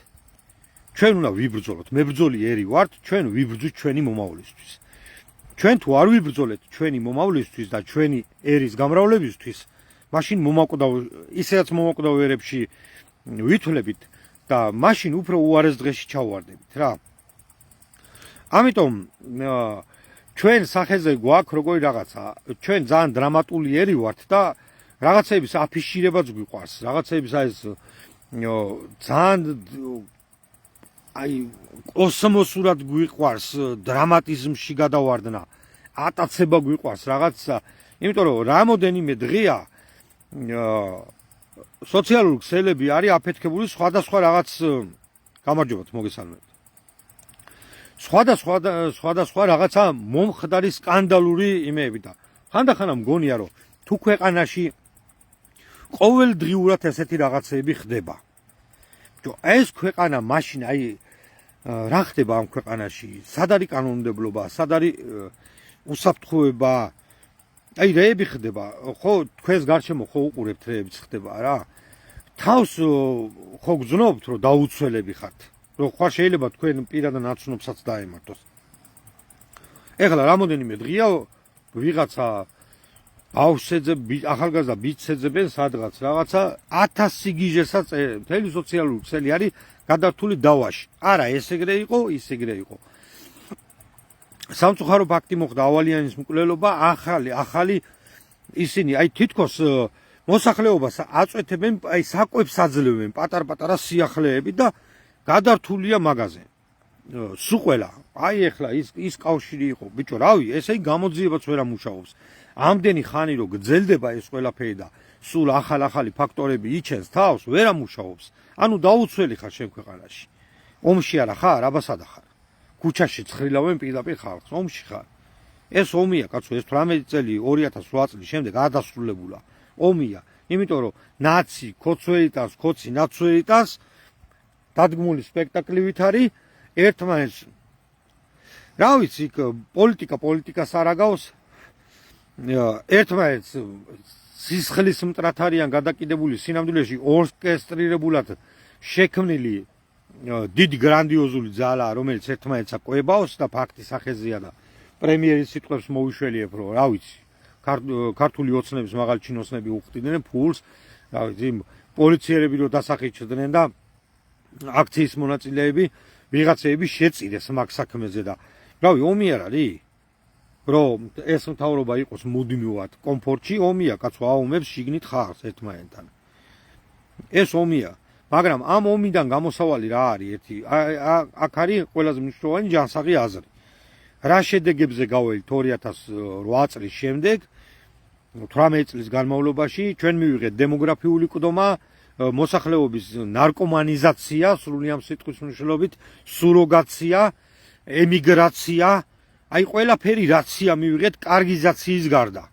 Speaker 1: ჩვენ უნდა ვიბრძოლოთ, მებრძოლი ერი ვართ, ჩვენ ვიბრძვით ჩვენი მომავლისთვის. ჩვენ თუ არ ვიბრძოლეთ ჩვენი მომავლისთვის და ჩვენი ერის გამრავლებისთვის, მაშინ ისედაც მომაკვდავ ერებში ვითვლებით და მაშინ უფრო უარეს დღეში ჩავვარდებით რა. ამიტომ ჩვენ სახეზე გვაქვს როგორი რაღაცა, ჩვენ ძალიან დრამატული ერი ვართ და რაღაცების აფიშირებაც გვიყვარს, რაღაცების ეს ძალიან აი კოსმოსურად გვიყვარს, დრამატიზმში გადავარდნა, ატაცება გვიყვარს რაღაცა, იმიტომ რომ რამოდენიმე დღეა სოციალური ქსელები არის აფეთქებული სხვადასხვა რაღაც, გამარჯობათ, მოგესალმებით. სხვადასხვა რაღაცა მომხდარი სკანდალური იმეები და ხანდახან მგონია რომ თუ ქვეყანაში ყოველდღიურად ესეთი რაღაცეები ხდება. ეს ქვეყანა მაშინ აი რა ხდება ამ ქვეყანაში? სად არის კანონმდებლობა, სად არის უსაფრთხოება? აი რეები ხდება, ხო თქვენს გარშემო ხო უყურებთ რეებიც ხდება რა. თავს ხო გძნობთ რომ დაუცველები ხართ. რომ ხარ შეიძლება თქვენ პირადად ნაცნობსაც დაემართოს. ეხლა რამოდენიმე დღეა ვიღაცა ბავშვზე ახალგაზრდა ბიჭს ეძებენ სადღაც რაღაცა 1000 სიგიჟესაც მთელი სოციალური ქსელი არის გადართული დავაში. არა ესეგრე იყო, ისეგრე იყო. სამწუხარო ფაქტი მოხდა ავალიანის მკვლელობა, ახალი ისინი აი თითქოს მოსახლეობას აწვეთებენ, აი საკვებს აძლევენ პატარ-პატარა სიახლეები და გადართულია მაგაზე. სუყველა, აი ეხლა ის კავშირი იყო, ბიჭო, რავი, ესე გამოძიებაც ვერ ამუშაობს. ამდენი ხანი რომ გძელდება ეს ყველაფერი და სულ ახალი ფაქტორები იჩენს თავს, ვერ ამუშაობს. ანუ დაუცველი ხარ შენ ქვეყანაში. ომში არა ხარ, აბასადა ხარ. ქუჩაში ცხრილავენ პირდაპირ ხალხს, ომში ხარ. ეს ომია, კაცო, ეს 18 წელი 2008 წლის შემდეგ ადასრულებულა. ომია, იმიტომ რომ ნაცი, ქოცი ნაცვეიტას დადგმული სპექტაკლივით არის ერთმანეთს. რა ვიცი, პოლიტიკას არ აგავს. ერთმანეთს სისხლის მტრად არიან გადაკიდებული სინამდვილეში ორკესტრირებულად შექმნილი დიდი გრანდიოზული ძალა, რომელიც ერთმანეთს აკويებავს და ფაქტის სახეზეა და პრემიერის სიტყვებს მოვიშველიებ, რომ რა ვიცი, ქართული ოცნების მაღალი ჩინოსნები უხდიდნენ ფულს, რა ვიცი, პოლიციერები რო დასახიჩდნენ და აქციის მონაწილეები ვიღაცეები შეწირეს მაგ საქმეზე და რავი, ომი არ არის? რომ ეს მთავრობა იყოს მუდმივად კომფორტში, ომია, კაცო, აუმებს შიგნით ხარს ერთმანეთთან. ეს ომია, მაგრამ ამ ომიდან გამოსავალი რა არის? ერთი აქ არის ყველაზე მნიშვნელოვანი ჯანსაღი აზრი. რა შედეგებზე გავალთ 2008 წლის შემდეგ, 18 წლის განმავლობაში ჩვენ მივიღეთ დემოგრაფიული კდომა, მოსახლეობის ნარკომანიზაცია, სრული ამ სიტყვის მნიშვნელობით, სუროგაცია, ემიგრაცია, აი ყველაფერი რაცია მივიღეთ კარგიზაციის გარდა.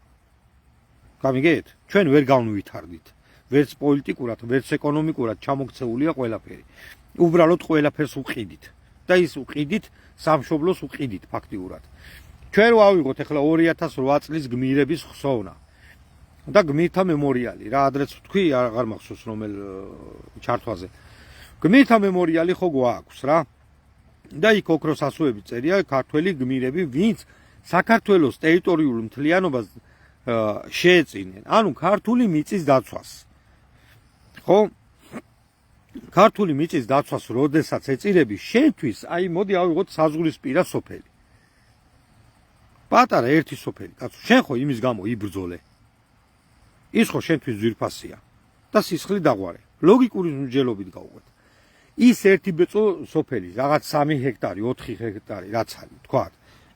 Speaker 1: გამიგეთ? ჩვენ ვერ განვითარდით. ვერც პოლიტიკურად, ვერც ეკონომიკურად ჩამოქცეულია ყველაფერი. უბრალოდ ყველაფერს უყიდით. და ის უყიდით, სამშობლოს უყიდით ფაქტიურად. ჩვენ ვავიღოთ ახლა 2008 წლის გმირების ხსოვნა. და გმირთა მემორიალი, რა ადრეც ვთქვი, აღარ მახსოვს რომელ ჩართვაზე. გმირთა მემორიალი ხო გვაქვს რა. და იქ ოქროს ასოები წერია ქართველი გმირები, ვინც საქართველოს ტერიტორიულ მთლიანობას შეეწინენ. ანუ ქართული მიწის დაცვას. ხო? ქართული მიწის დაცვას როდესაც ეწირები, შენთვის, აი მოდი ავიღოთ საზღვრისპირა სოფელი. პატარა ერთი სოფელი, კაცო, შენ ხო იმის გამო იბრძოლე. ის ხო შენთვის ძვირფასია და სისხლი დაღვარე. ლოგიკური მსჯელობით გავუყვეთ. ის ერთი ბეწო სოფელი, რაღაც 3 ჰექტარი, 4 ჰექტარი, რაც არის, თქვა.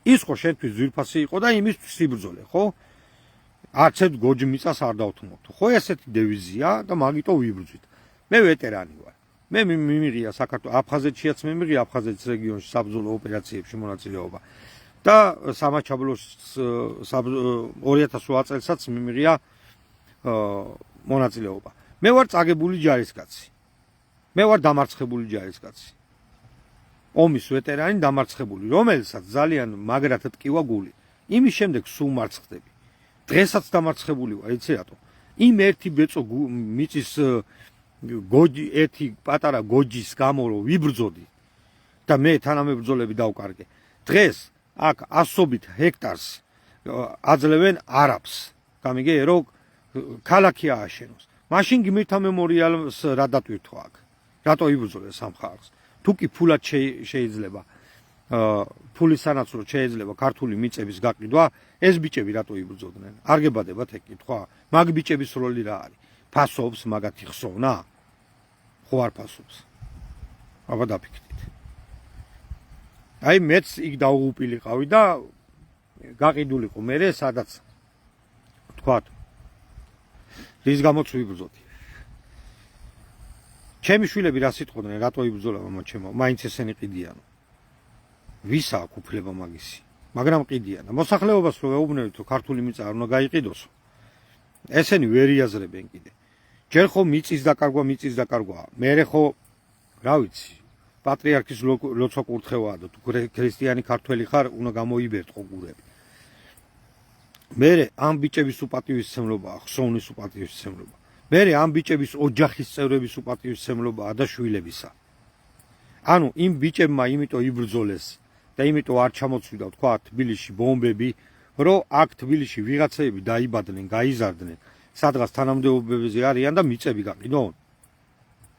Speaker 1: ის ხო შენთვის ძვირფასი იყო და იმისთვის იბრძოლე, ხო? არც ერთ გოჯმიწას არ დავთმობთ. ხო ესეთი დევიზია და მაგიტო ვიბრძვით. მე ვეტერანი ვარ. მე მიმიღია საქართველოს აფხაზეთშიაც მიმიღია აფხაზეთის რეგიონში საბრძოლო ოპერაციებში მონაწილეობა. და სამაჩაბლოს 2008 წელსაც მიმიღია მონაწილეობა. მე ვარ წაგებული ჯარისკაცი. მე ვარ დამარცხებული ჯარისკაცი. ომის ვეტერანი დამარცხებული, რომელსაც ძალიან მაგრად ტკივა გული. იმის შემდეგ სულ მარცხდები. დღესაც დამარცხებული ვარ, იცი რატო? იმ ერთი ბეწო მიწის გოჯი, ერთი პატარა გოჯის გამო რომ ვიბრძოდი და მე თანამებრძოლები დავკარგე. დღეს აქ ასობით ჰექტარს აძლევენ არაბს. გამიგე, რომ ქალაქი ააშენოს. მაშინ გმირთა მემორიალს რა დატვირთო აქ? რატო იბრძოლე სამხარს? თუ კი ფულად შეიძლება ფულის სანაცვლოდ შეიძლება ქართული მიწების გაყიდვა, ეს ბიჭები რატო იბრძოდნენ? არ გებადებათ ეგ კითხვა? მაგ ბიჭების როლი რა არის? ფასობს მაგათი ხსოვნა? ხო არ ფასობს. აბა დაფიქრდით. აი მეც იქ დაუღუპილიყავი და გაყიდულიყო მე სადაც თქვა რის გამოც ვიბრძოდი. ჩემი შვილები რა სიტყვდნენ, რატო იბრძოლა მამა ჩემო? მაინც ესენი ყიდიანო. ვისა აქვს უფლება მაგისი? მაგრამ ყიდიან. მოსახლეობას რო ეუბნებით, რომ ქართული მიწა არ უნდა გაიყიდოსო. ესენი ვერ იაზრებენ კიდე. ჯერ ხო მიწის დაკარგვა. მერე ხო რა ვიცი, პატრიარქის ლოცვა კურთხევაა და თუ ქრისტიანი ქართველი ხარ, უნდა გამოიბერტყო გურები. მერე ამ ბიჭების უპატივისცემლობაა, ხსოვნის უპატივისცემლობა. მერე ამ ბიჭების ოჯახის წევრების უპატივისცემლობაა და შვილებისა. ანუ იმ ბიჭებმა იმიტომ იბრძოლეს და იმიტომ არ ჩამოცვიდა თქვა თბილისში ბომბები, რომ აქ თბილისში ვიღაცები დაიბადნენ, გაიზარდნენ, სადღაც თანამდებობებზე არიან და მიწები გაყიდონ.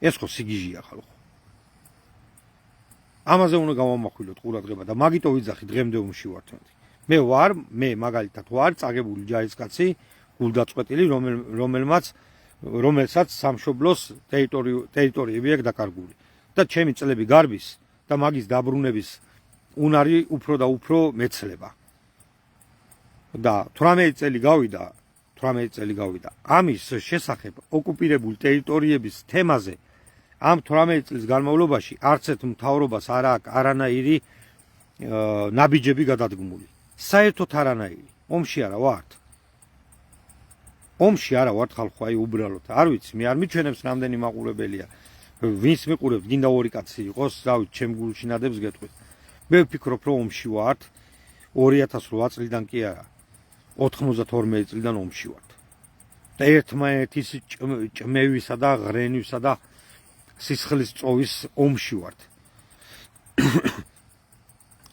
Speaker 1: ეს ხო სიგიჟია ხალხო. ამაზე უნდა გავამახვილოთ ყურადღება და მაგიტო ვიძახი დღემდე ომში ვარ თქვენ. მე მაგალითად ვარ წაგებული ჯარისკაცი, გულდაწყვეტილი, რომელსაც სამშობლოს ტერიტორიები აქვს დაკარგული. და ჩემი წლები გარბის და მაგის დაბრუნების უნარი უფრო და უფრო მეცლება. და 18 წელი გავიდა. ამის შესახებ ოკუპირებული ტერიტორიების თემაზე ამ 18 წლის განმავლობაში არც ერთ მთავრობას არ აქვს არანაირი ნაბიჯები გადადგმული. საერთოდ არანაირი. ომში არა ვართ. ომში არა ვართ ხალხო, აი უბრალოდ. არ ვიცი, მე არ მიჩვენებს რამდენი მაყურებელია. ვინც მიყურებს, გინდა ორი კაცი იყოს, დავით, ჩემ გულში ნადებს გეტყვით. მე ვფიქრობ, რომ ომში ვართ. 2008 წლიდან კი არა. 92 წლიდან ომში ვართ. და ერთმანეთის ჭმევისა და ღრენვისა და სისხლის წოვის ომში ვართ.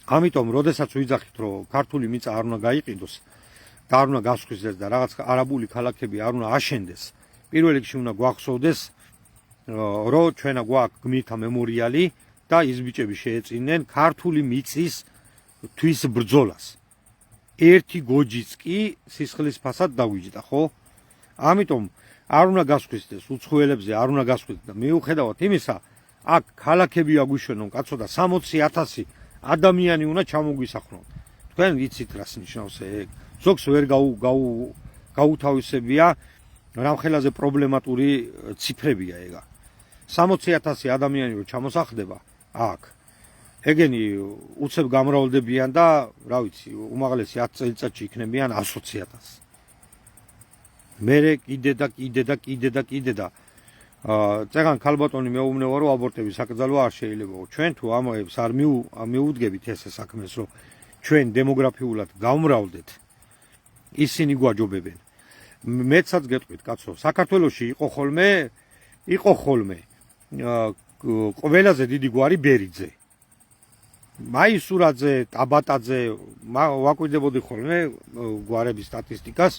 Speaker 1: ამიტომ, როდესაც ვიძახით, რომ ქართული მიწა არ უნდა გაიყიდოს და არ უნდა გასხვისდეს და რაღაც არაბული ქალაქები არ უნდა აშენდეს, პირველ რიგში უნდა გვახსოვდეს, რომ ჩვენა გვაქვს გმირთა მემორიალი და ის ბიჭები შეეწინნენ ქართული მიწის თვის ბრძოლას. ერთი გოჯიც კი სისხლის ფასად დაგვიჯდა, ხო? ამიტომ არ უნდა გასხვისდეს უცხოელებზე, არ უნდა გასხვისდეს და მიუხედავად იმისა, აქ ქალაქები აგვიშვენონ, კაცო და 60,000 ადამიანი უნდა ჩამოგვისახლონ. თქვენ ვიცით რას ნიშნავს ეგ? ზოგს ვერ გაუთავისებია, რამხელაზე პრობლემატური ციფრებია ეგა. 60,000 ადამიანი რო ჩამოსახლდება აქ, ეგენი უცებ გამრავლდებიან და რა ვიცი უმაღლესი 10 წელიწადში იქნებიან 120,000. მერე კიდე და წეგან ქალბატონი მეუბნება რომ აბორტების საკრძალვა არ შეიძლება. ჩვენ თუ ამოებს არ მიუდგებით ესე საქმეს რომ ჩვენ დემოგრაფიულად გამრავლდეთ ისინი გვაჯობებენ. მეცაც გეტყვით კაცო საქართველოში იყო ხოლმე ყველაზე დიდი გვარი ბერიძე. მაისურაძე, ტაბატაძე ვაკვირდებოდი ხოლმე გვარების სტატისტიკას.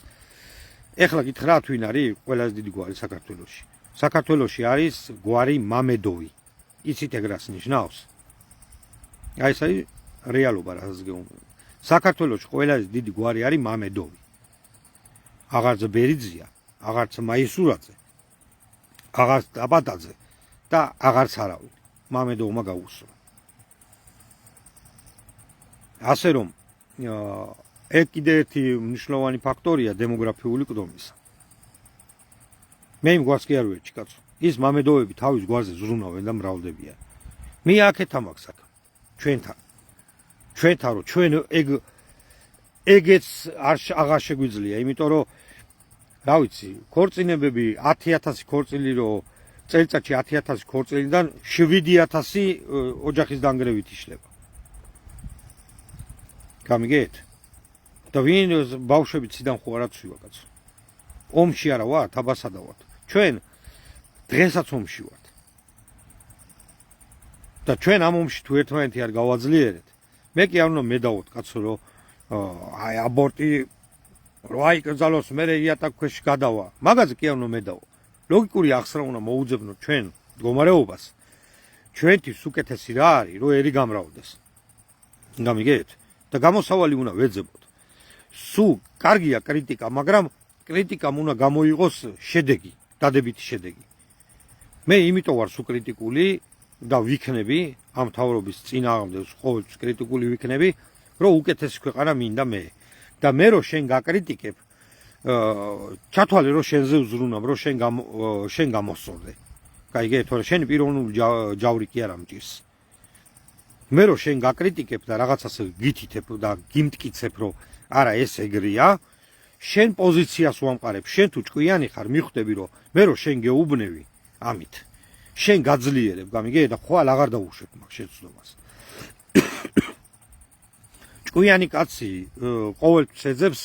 Speaker 1: ეხლა გითხრა თუ ვინ არის ყველაზე დიდი გვარი საქართველოში. საქართველოში არის გვარი მამედოვი. იცით ეგ რას ნიშნავს? აი ეს არის რეალობა რასაც გეუბნები. საქართველოში ყველაზე დიდი გვარი არის მამედოვი. აღარც ბერიძია, აღარც მაისურაძე, აღარც ტაბატაძე და აღარც არავინ. მამედოვმა გაუსწრო. ასე რომ ეგ კიდე ერთი მნიშვნელოვანი ფაქტორია დემოგრაფიული კდომისა. მე იმ გვარს კი არ ვერჩი კაცო. ის მამედოვები თავის გვარზე ზრუნავენ და მრავლდებიან. მე აქეთ ამაქვს საქმე. ჩვენთან რომ ჩვენ ეგეც აღარ შეგვიძლია, იმიტომ რომ რა ვიცი, ქორწინებები 10,000 ქორწილი რომ წელიწადში 10,000 ქორწილიდან 7,000 ოჯახის დანგრევით იშლება. გამიგეთ? და ვინ ბავშვები ციდან ხო არაცვივა კაცო. ომში არა ვართ, აბასადა ვართ. ჩვენ დღესაც ომში ვართ. და ჩვენ ამ ომში თუ ერთმანეთი არ გავაძლიერეთ, მე კი არ უნდა მედავოთ კაცო რომ აი აბორტი რო აიკრძალოს მე იატაკ ქვეშ გადავა. მაგაზე კი არ უნდა მედავო. ლოგიკური ახსნა უნდა მოუძებნოთ ჩვენ მდგომარეობას. ჩვენთვის უკეთესი რა არის, რომ ერი გამრავლდეს. გამიგეთ? და გამოსავალი უნდა ვეძებოთ. სულ კარგია კრიტიკა, მაგრამ კრიტიკამ უნდა გამოიღოს შედეგი, დადებითი შედეგი. მე იმიტომ ვარ სულ კრიტიკული და ვიქნები ამ თავრობის წინააღმდეგ ყოველთვის კრიტიკული ვიქნები, რომ უკეთესი ქვეყანა მინდა მე. და მე რო შენ გაკრიტიკებ, ჩათვალე რომ შენზე უზრუნავ, რომ შენ გამოსწორდე. გაიგე, თორე შენი პიროვნული ჯავრი კი არ ამჭირს. მე რო შენ გაკრიტიკებ და რაღაცას გითითებ და გიმტკიცებ, რომ არა ეს ეგრეა, შენ პოზიციას ვამყარებ, შენ თუ ჭკვიანი ხარ, მიხვდები რომ მე რო შენ გეუბნევი ამით. შენ გაძლიერებ, გამიგე და ხვალ აღარ დაუშვებ მაგ შეცდომას. ჭკვიანი კაცი ყოველთვის ეძებს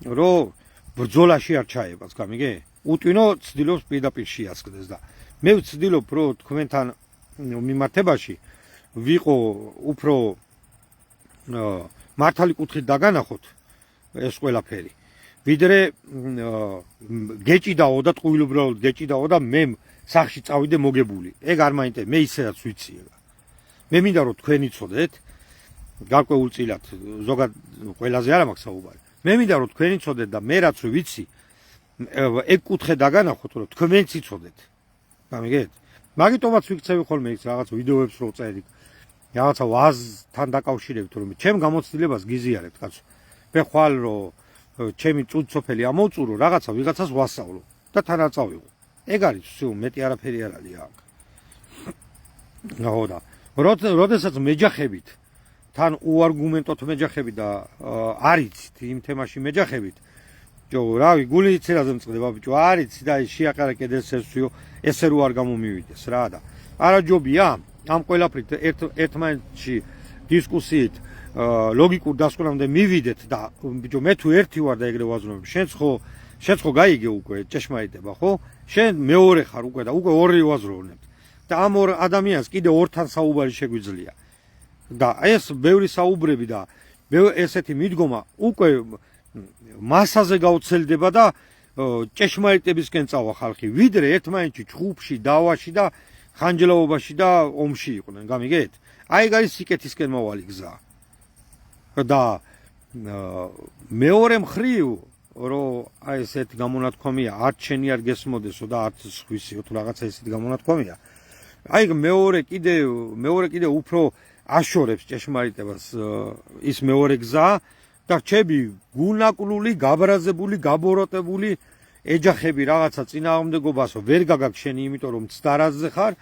Speaker 1: რომ ბრძოლაში არ ჩაებას, გამიგე? უტვინო ცდილობს პირდაპირ შეასკდეს და მე ვცდილობ რომ თქვენთან მიმართებაში ვიყო უფრო მართალი კუთხით დაგანახოთ ეს ყველაფერი. ვიდრე გეჭიდაო და ტყუილუბრალოდ გეჭიდაო და მე სახში წავიდე მოგებული. ეგ არ მაინტერესებს, მე ისედაც ვიცი ეგ. მე მინდა რომ თქვენ იცოდეთ, გარკვეულწილად ზოგად ყველაზე არ მაქვს საუბარი. მე მინდა რომ თქვენ იცოდეთ და მე რაც ვიცი, ეგ კუთხე დაგანახოთ, რომ თქვენც იცოდეთ. გამიგეთ? მაგიტომაც ვიქცევი ხოლმე ის რაღაც ვიდეოებს რო წერდი. რაღაცა ვაზთან დაკავშირებით, რომ ჩემ გამოცდილებას გიზიარებთ, კაცო. მე ხვალ რომ ჩემი წუთსოფელი ამოვწურო, რაღაცა ვიღაცას ვასწავლო და თან არ წავიღო. ეგ არის всё, მეტი არაფერი არ არის აქ. ნაოდა. როდესაც მეჯახებით, თან უარგუმენტოდ მეჯახებით და არიცით იმ თემაში მეჯახებით, რავი, გული იცი რაზე მწყდება ბიჭო, არიცი და შეაყარა კედელს ესვიო, ესე რო არ გამომივიდეს რა და. არაჯობია ამ ყველაფრით ერთმანეთში დისკუსიით ლოგიკურ დასკვნამდე მივიდეთ და ბიჭო მე თუ ერთი ვარ და ეგრე ვაზრობ, შენც ხო გაიგე უკვე ჭეშმარიტება, ხო? შენ მეორე ხარ უკვე და უკვე ორი ვაზრობთ. და ამ ორ ადამიანს კიდე ორთან საუბარი შეგვიძლია. და ეს ბევრი საუბრები და ესეთი მიდგომა უკვე მასაზე გაუცელდება და ჭეშმარიტებისკენ წავა ხალხი, ვიდრე ერთმანეთში ჩხუბში, დავაში და ხანჯლაობაში და ომში იყვნენ, გამიგეთ? აი ეგ არის სიკეთისკენ მოვალი გზა. და მეორე მხრივ, რომ აი ესეთი გამონათქვამია, არც შენი არ გესმოდესო და არც სხვისიო თუ რაღაცა ესეთი გამონათქვამია. აი მეორე კიდე უფრო აშორებს ჭეშმარიტებას ის მეორე გზა და რჩები გულნაკლული, გაბრაზებული, გაბოროტებული ეჯახები რაღაცა წინააღმდეგობასო ვერ გაგაგ შენი, იმიტომ რომ მცდარაზე ხარ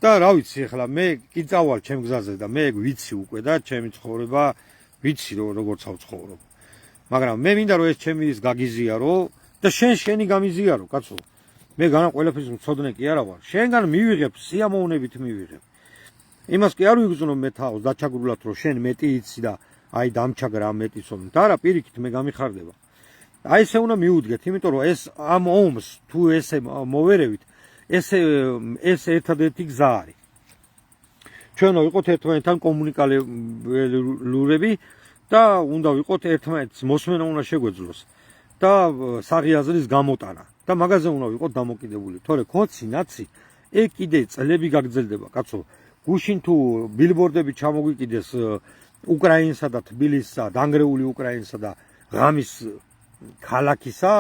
Speaker 1: და რა ვიცი ახლა მე კი წავალ ჩემ გზაზე და მე ვიცი უკვე და ჩემი ცხოვრება ვიცი როგორც ავცხოვრობ მაგრამ მე მინდა რომ ეს ჩემი ის გაგიზიარო და შენი გამიზიარო კაცო მე განა ყველაფერს მწოდნე კი არა ვარ შენგან მივიღებ სიამოვნებით მივიღებ იმას კი არ ვიგრძნო მე თავს დაჩაგრულად რომ შენ მეტი იცი და აი დამჩაგრა მეტისო და არა პირიქით მე გამიხარდება აი ესე უნდა მიუდგეთ იმიტომ რომ ეს ამ ომს თუ ესე მოვერევით ეს ერთადერთი გზა არის ჩვენ ვიყოთ ერთმანეთთან კომუნიკაბელურები და უნდა ვიყოთ ერთმანეთის მოსმენა უნდა შეგვეძლოს და საღიაზრის გამოტანა და მაგაზე უნდა ვიყოთ დამოკიდებული თორე ქოცი ნაცი ეგ კიდე წლები გაგრძელდება კაცო გუშინ თუ ბილბორდები ჩამოგვიყიდეს უკრაინსა და თბილისსა დანგრეული უკრაინსა და ღამის ქალაქისა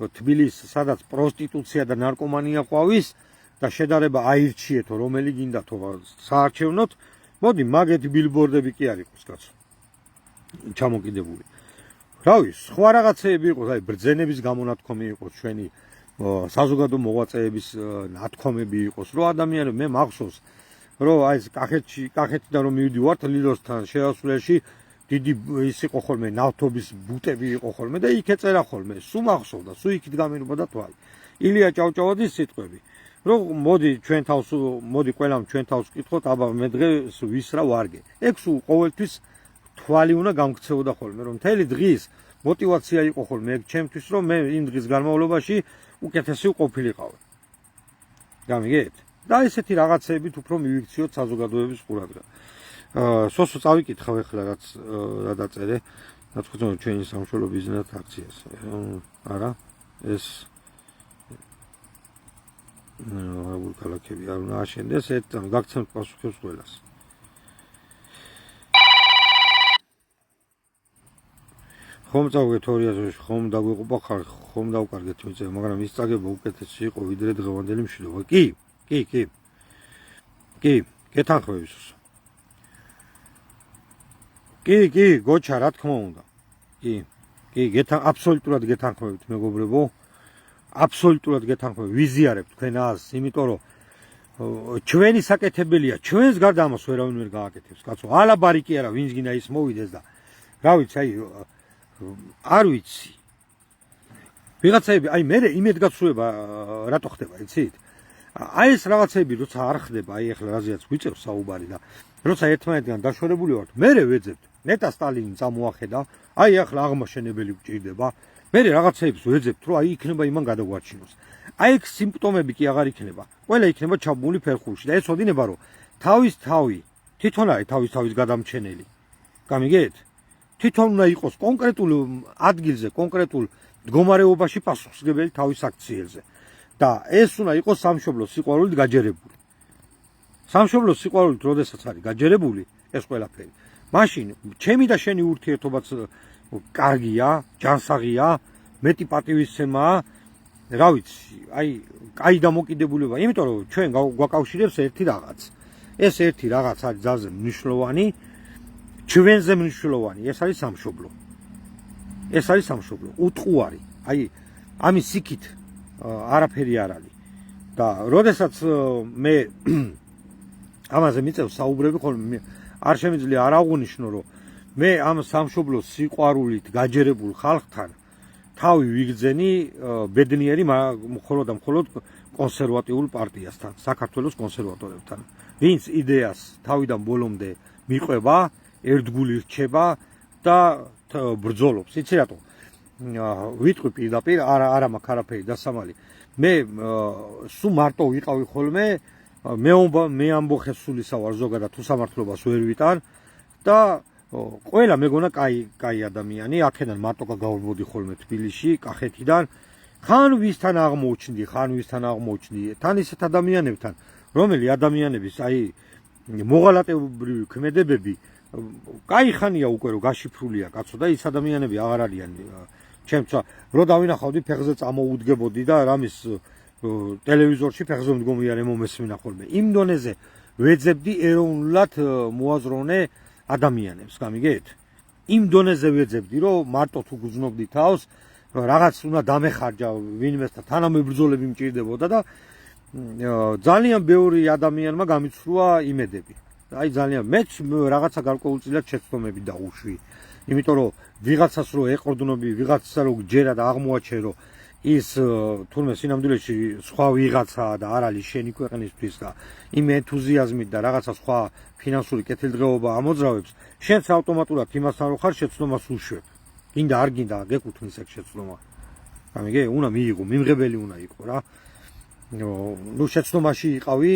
Speaker 1: თბილისს სადაც პროსტიტუცია და ნარკომანია ყვავის და შედარება აირჩიეთო რომელი გინდათო საარჩევნოთ მოდი მაგეთი ბილბორდები კი არ იყოს კაცო ჩამოკიდებული რა ვიცი სხვა რაღაცეები იყოს აი ბრძენების გამონათქვამი იყოს ჩვენი საზოგადო მოღვაწეების ნათქვამები იყოს რომ ადამიანები მე მახსოვს რომ აი კახეთიდან რომ მივდივართ ლილოსთან შეასრულებაში დიდი ის იყო ხოლმე ნავთობის ბუტები იყო ხოლმე და იქ ეწერა ხოლმე სულ მახსოვდა სულ იქით გამირობოდა თვალი ილია ჭავჭავაძის სიტყვები რომ მოდი ჩვენ თავს მოდი ყველამ ჩვენ თავს ვკითხოთ აბა მე დღეს ვის რა ვარგე ეგ სულ ყოველთვის თვალი უნდა გამქცეოდა ხოლმე რომ მთელი დღის мотивация იყო ხოლმე ეგ ჩემთვის რომ მე იმ დღის განმავლობაში უკეთესი ვყოფილიყავ გამიგეთ და ესეთი რაღაცეებით უფრო მივიქციოთ საზოგადოების ყურადღება სოსო წავიკითხავ ახლა რაც რა დაწერე რაც ხოთო ჩვენი სამშობლო ბიზნეს აქციას არა ეს აგურ ქალაქები არ უნდა აშენდეს ერთად გაგცემთ პასუხებს ყველას ხომ წავგეთ 2000-ში ხომ დაგვიყოფა ხარ ხომ დავკარგეთ მიწები მაგრამ ის წაგება უკეთესი იყო ვიდრე დღევანდელი მშვიდობა კი გეთანხმები სუსო კი გოჩა რა თქმა უნდა კი აბსოლუტურად გეთანხმებით მეგობრებო აბსოლუტურად გეთანხმებით ვიზიარებ თქვენ აზრს იმიტომ რომ ჩვენი საკეთებელია ჩვენს გარდა ამას ვერავინ ვერ გააკეთებს კაცო ალაბარი კი არა ვინც გინდა ის მოვიდეს და რა ვიცი აი არ ვიცი ვიღაცები აი მე იმედგაცრუება რატო ხდება იცით აი ეს რაღაცები როცა არ ხდება აი ახლა რაზეც ვიწევ საუბარი და როცა ერთმანეთთან დაშორებული ვართ მე ვეძებთ ნეტა სტალინი წამოახედა აი ახლა აღმაშენებელი გჭირდება მე რაღაცეებს ვეძებთ რომ აი იქნება იმან გადაგვარჩინოს აი ეგ სიმპტომები კი აღარ იქნება ყველა იქნება ჩაბმული ფერხულში და ეს ოდინება რომ თავის თავი თვითონ არის თავის გადამჩენელი გამიგეთ თვითონ უნდა იყოს კონკრეტულ ადგილზე კონკრეტულ მდგომარეობაში პასუხისმგებელი თავის აქციელზე და ეს უნდა იყოს სამშობლოს სიყვარულით გაჯერებული სამშობლოს სიყვარულით როდესაც არის გაჯერებული ეს ყველაფერი მაშინ ჩემი და შენი ურთიერთობაც კარგია ჯანსაღია მეტი პატივისცემაა რა ვიცი აი კაი დამოკიდებულება იმიტომ რომ ჩვენ გვაკავშირებს ერთი რაღაც ეს ერთი რაღაც არის ძალზე მნიშვნელოვანი ჩვენზე მნიშვნელოვანი ეს არის სამშობლო უტყუარი აი ამის იქით არაფერი არ არის და როდესაც მე ამაზე მიწევ საუბრები ხოლმე არ შემიძლია არ აღვნიშნო რომ მე ამ სამშობლოს სიყვარულით გაჯერებულ ხალხთან თავი ვიგრძენი ბედნიერი მხოლოდ და მხოლოდ კონსერვატიულ პარტიასთან საქართველოს კონსერვატორებთან ვინც იდეას თავიდან ბოლომდე მიყვება ერთგული რჩება და ბრძოლობს იცი რატო ვიტყვი პირდაპირ არა მაქვს არაფერი დასამალი მე სულ მარტო ვიყავი ხოლმე მე ამბოხე სულისა ვარ ზოგადად თუ სამართლობას ვერ ვიტან და ყველა მეგონა კაი ადამიანი აქედან მარტო გავმოდი ხოლმე თბილისში კახეთიდან ხან ვისთან აღმოჩნდი თან ისეთ ადამიანებთან რომელი ადამიანების აი მოღალატებრივი ქმედებები კაი ხანია უკვე რომ გაშიფრულია კაცო და ის ადამიანები აღარ არიან ჩემცა რო დავინახავდი ფეხზე წამოუდგებოდი და რამის ტელევიზორში ფეხზე მდგომი არ მომესმინა ხოლმე იმ დონეზე ვეძებდი ეროვნულად მოაზროვნე ადამიანებს გამიგეთ იმ დონეზე ვეძებდი რომ მარტო თუ გძნობდი თავს რაღაც უნდა დამეხარჯა ვინმესთან თანამებრძოლები მჭირდებოდა და ძალიან ბევრი ადამიანმა გამიცრუა იმედები. აი ძალიან მეც რაღაცა გარკვეულწილად შეცდომები დაუშვი. იმიტომ რომ ვიღაცას რო ეყრდნობი, ვიღაცას რო გჯერა და აღმოაჩე რომ ის თურმე სინამდვილეში სხვა ვიღაცაა და არ არის შენი ქვეყნისთვის და იმ ენთუზიაზმით და რაღაცა სხვა ფინანსური კეთილდღეობა ამოძრავებს, შენც ავტომატურად იმასთან რო ხარ შეცდომას უშვებ. გინდა არ გინდა გეკუთვნის ეგ შეცდომა. გამიგე, უნდა მიიღო, მიმღებელი უნდა იყო რა. ნუ შეცდომაში იყავი,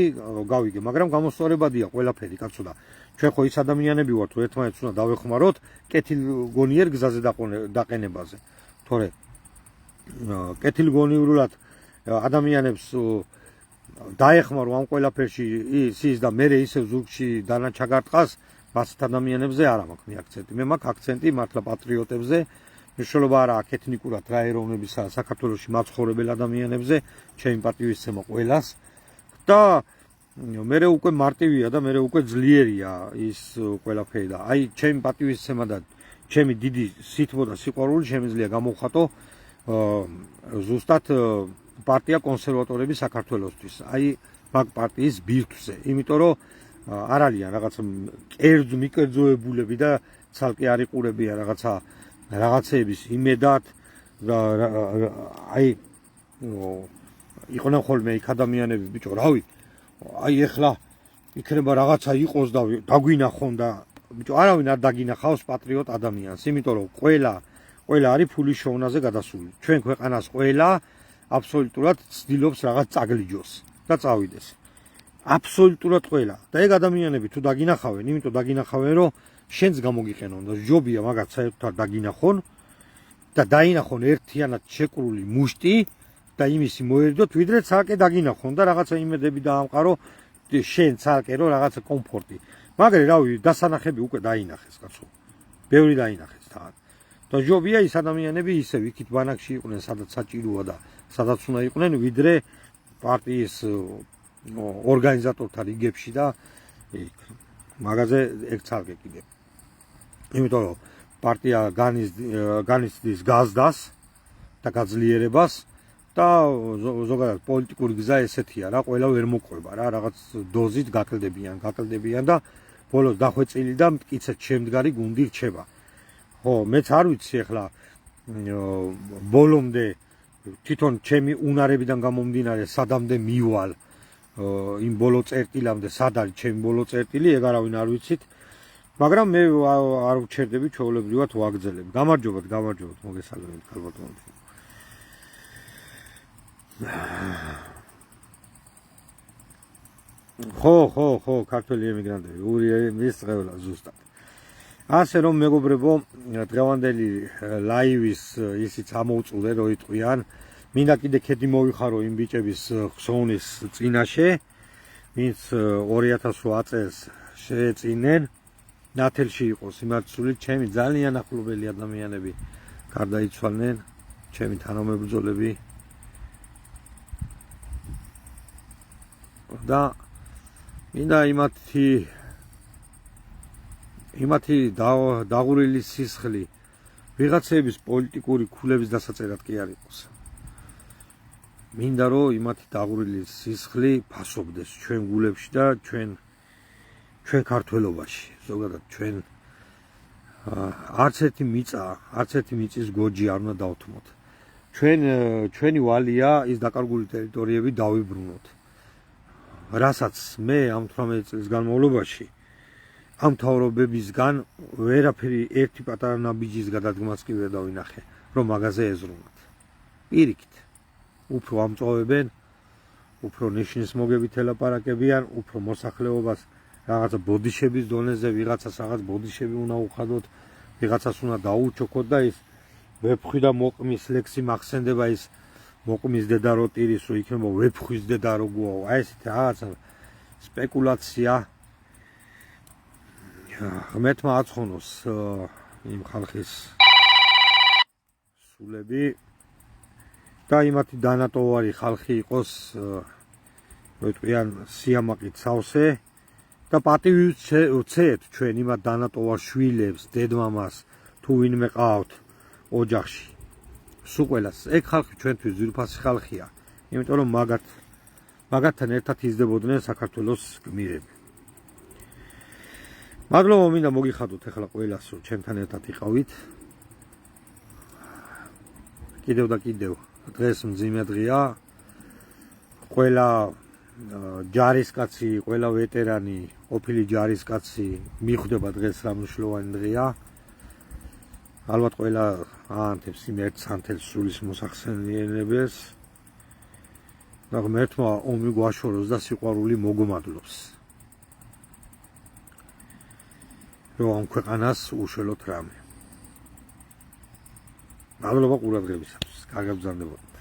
Speaker 1: გავიგე, მაგრამ გამოსწორებადია ყველაფერი, კაცო და ჩვენ ხო ის ადამიანები ვართ, რომ ერთმანეთს უნდა დავეხმაროთ კეთილგონიერ გზაზე დაყენებაზე. თორე კეთილგონივრულად ადამიანებს დაეხმარო ამ ყველაფერში ის და მე ისე ზურგში დანაჩაგარტყას, მასეთ ადამიანებზე არ მაქვს აქცენტი. მე მაქვს აქცენტი მართლა პატრიოტებზე. მნიშვნელობა არა აქ ეთნიკურად რა ეროვნებისა საქართველოში მაცხოვრებელ ადამიანებზე, ჩემი პატივისცემა ყველას და მე უკვე მარტივია და მე უკვე ძლიერია ის ყველაფერი და აი ჩემი პატივისცემა და ჩემი დიდი სითბო და სიყვარული შემიძლია გამოვხატო ზუსტად პარტია კონსერვატორები საქართველოსთვის. აი მაგ პარტიის ბირთვზე, იმიტომ რომ არ არიან რაღაცა მიკერძოებულები და ცალკე არ იყურებიან რაღაცეების იმედად და აი იყვნენ ხოლმე იქ ადამიანები, ბიჭო, რავი, აი ეხლა იქნება რაღაცა იყოს და დაგვინახონ და ბიჭო, არავინ არ დაგინახავს პატრიოტ ადამიანს, იმიტომ რომ ყველა არის ფულის შოვნაზე გადასული. ჩვენ ქვეყანას ყველა აბსოლუტურად ცდილობს რაღაც წაგლიჯოს და წავიდეს. აბსოლუტურად ყველა. და ეგ ადამიანები თუ დაგინახავენ, იმიტომ დაგინახავენ, რომ შენც გამოგიყენონ და ჯობია მაგათ საერთოდ დაგინახონ და დაინახონ ერთიანად შეკრული მუშტი და იმისი მოერიდოთ, ვიდრე ცალკე დაგინახონ და რაღაცა იმედები დაამყარო შენ ცალკე რომ რაღაცა კომფორტი. მაგრამ რავი, დასანახები უკვე დაინახეს, კაცო. ბევრი დაინახეს თან. და ჯობია ის ადამიანები ისე ვიქით ბანაკში იყვნენ, სადაც საჭიროა და სადაც უნდა იყვნენ, ვიდრე პარტიის ორგანიზატორთა რიგებში და მაგაზე ეგ ცალკე კიდე. იმიტომ რომ პარტია განიცდის გაზდას და გაძლიერებას და ზოგადად პოლიტიკური გზა ესეთია რა, ყველა ვერ მოყვება რა, რაღაც დოზით გაკლდებიან და ბოლოს დახვეწილი და მტკიცედ შემდგარი გუნდი რჩება. ხო, მეც არ ვიცი ახლა ბოლომდე თვითონ ჩემი უნარებიდან გამომდინარე სადამდე მივალ იმ ბოლო წერტილამდე, სად არის ჩემი ბოლო წერტილი, ეგ არავინ არ ვიცით. მაგრამ მე არ ვჩერდები ჩვეულებრივად ვაგრძელებ. გამარჯობათ, მოგესალმებით ქალბატონო. ხო, ქართველი ემიგრანტები, მის წევლა ზუსტად. ასე რომ მეგობრებო, დღევანდელი ლაივის ისიც ამოვწურე, რო იტყვიან, მინდა კიდე ქედი მოვიხარო იმ ბიჭების ხსოვნის წინაშე, ვინც 2008 წელს შეეწინენ. ნათელში იყო სიმართლე, ჩემი ძალიან ახლობელი ადამიანები გარდაიცვალნენ, ჩემი თანამებრძოლები და მინდა იმათი დაღურილი სისხლი ვიღაცების პოლიტიკური ქულების დასაწერად კი არ იყოს. მინდა რომ იმათი დაღურილი სისხლი ფასობდეს ჩვენ გულებში და ჩვენ ქართველობაში, ზოგადად ჩვენ არც ერთი მიწის გოჯი არ უნდა დავთმოთ. ჩვენი ვალია ის დაკარგული ტერიტორიები დავიბრუნოთ. რასაც მე ამ 18 წლის განმავლობაში ამ მთავრობებისგან ვერაფერი ერთი პატარა ნაბიჯის გადადგმას კი ვერ დავინახე, რომ მაგაზე ეზრუნოთ. პირიქით, უფრო ამწოვებენ, უფრო ნიშნის მოგებით ელაპარაკებიან, უფრო მოსახლეობას რაღაცა ბოდიშების დონეზე, ვიღაცას რაღაც ბოდიშები უნდა უხადოთ, ვიღაცას უნდა დაუჩოქოთ და ის ვეფხვი და მოყმის ლექსი მახსენდება, ის მოყმის დედა რო ტირის, რო იქნება ვეფხვის დედა რო გუაო. აი ესეთი რაღაცა სპეკულაცია ღმერთმა აცხონოს იმ ხალხის სულები და იმათი დანატოვარი ხალხი იყოს, რო იტყვიან სიამაყით სავსე და პატივი ვცეთ ჩვენ იმათ დანატოვარ შვილებს, დედმამას, თუ ვინმე ყავთ ოჯახში. სულ ყველას. ეგ ხალხი ჩვენთვის ძვირფასი ხალხია, იმიტომ რომ მაგათთან ერთად იზრდებოდნენ საქართველოს გმირები. მადლობა მინდა მოგიხადოთ ახლა ყველას რომ ჩემთან ერთად იყავით. კიდევ და კიდევ დღეს მძიმე დღეა. ყველა ჯარისკაცი, ყველა ვეტერანი, ყოფილი ჯარისკაცი მიხვდება დღეს რა მნიშვნელოვანი დღეა. ალბათ ყველა აანთებს იმ ერთ სანთელს სულის მოსახსენიანებას. და ღმერთმა ომი გვაშოროს და სიყვარული მოგმადლობს. რომ ამ ქვეყანას უშველოთ რამე. მადლობა ყურადღებისათვის. კარგად ბრძანდებოდი.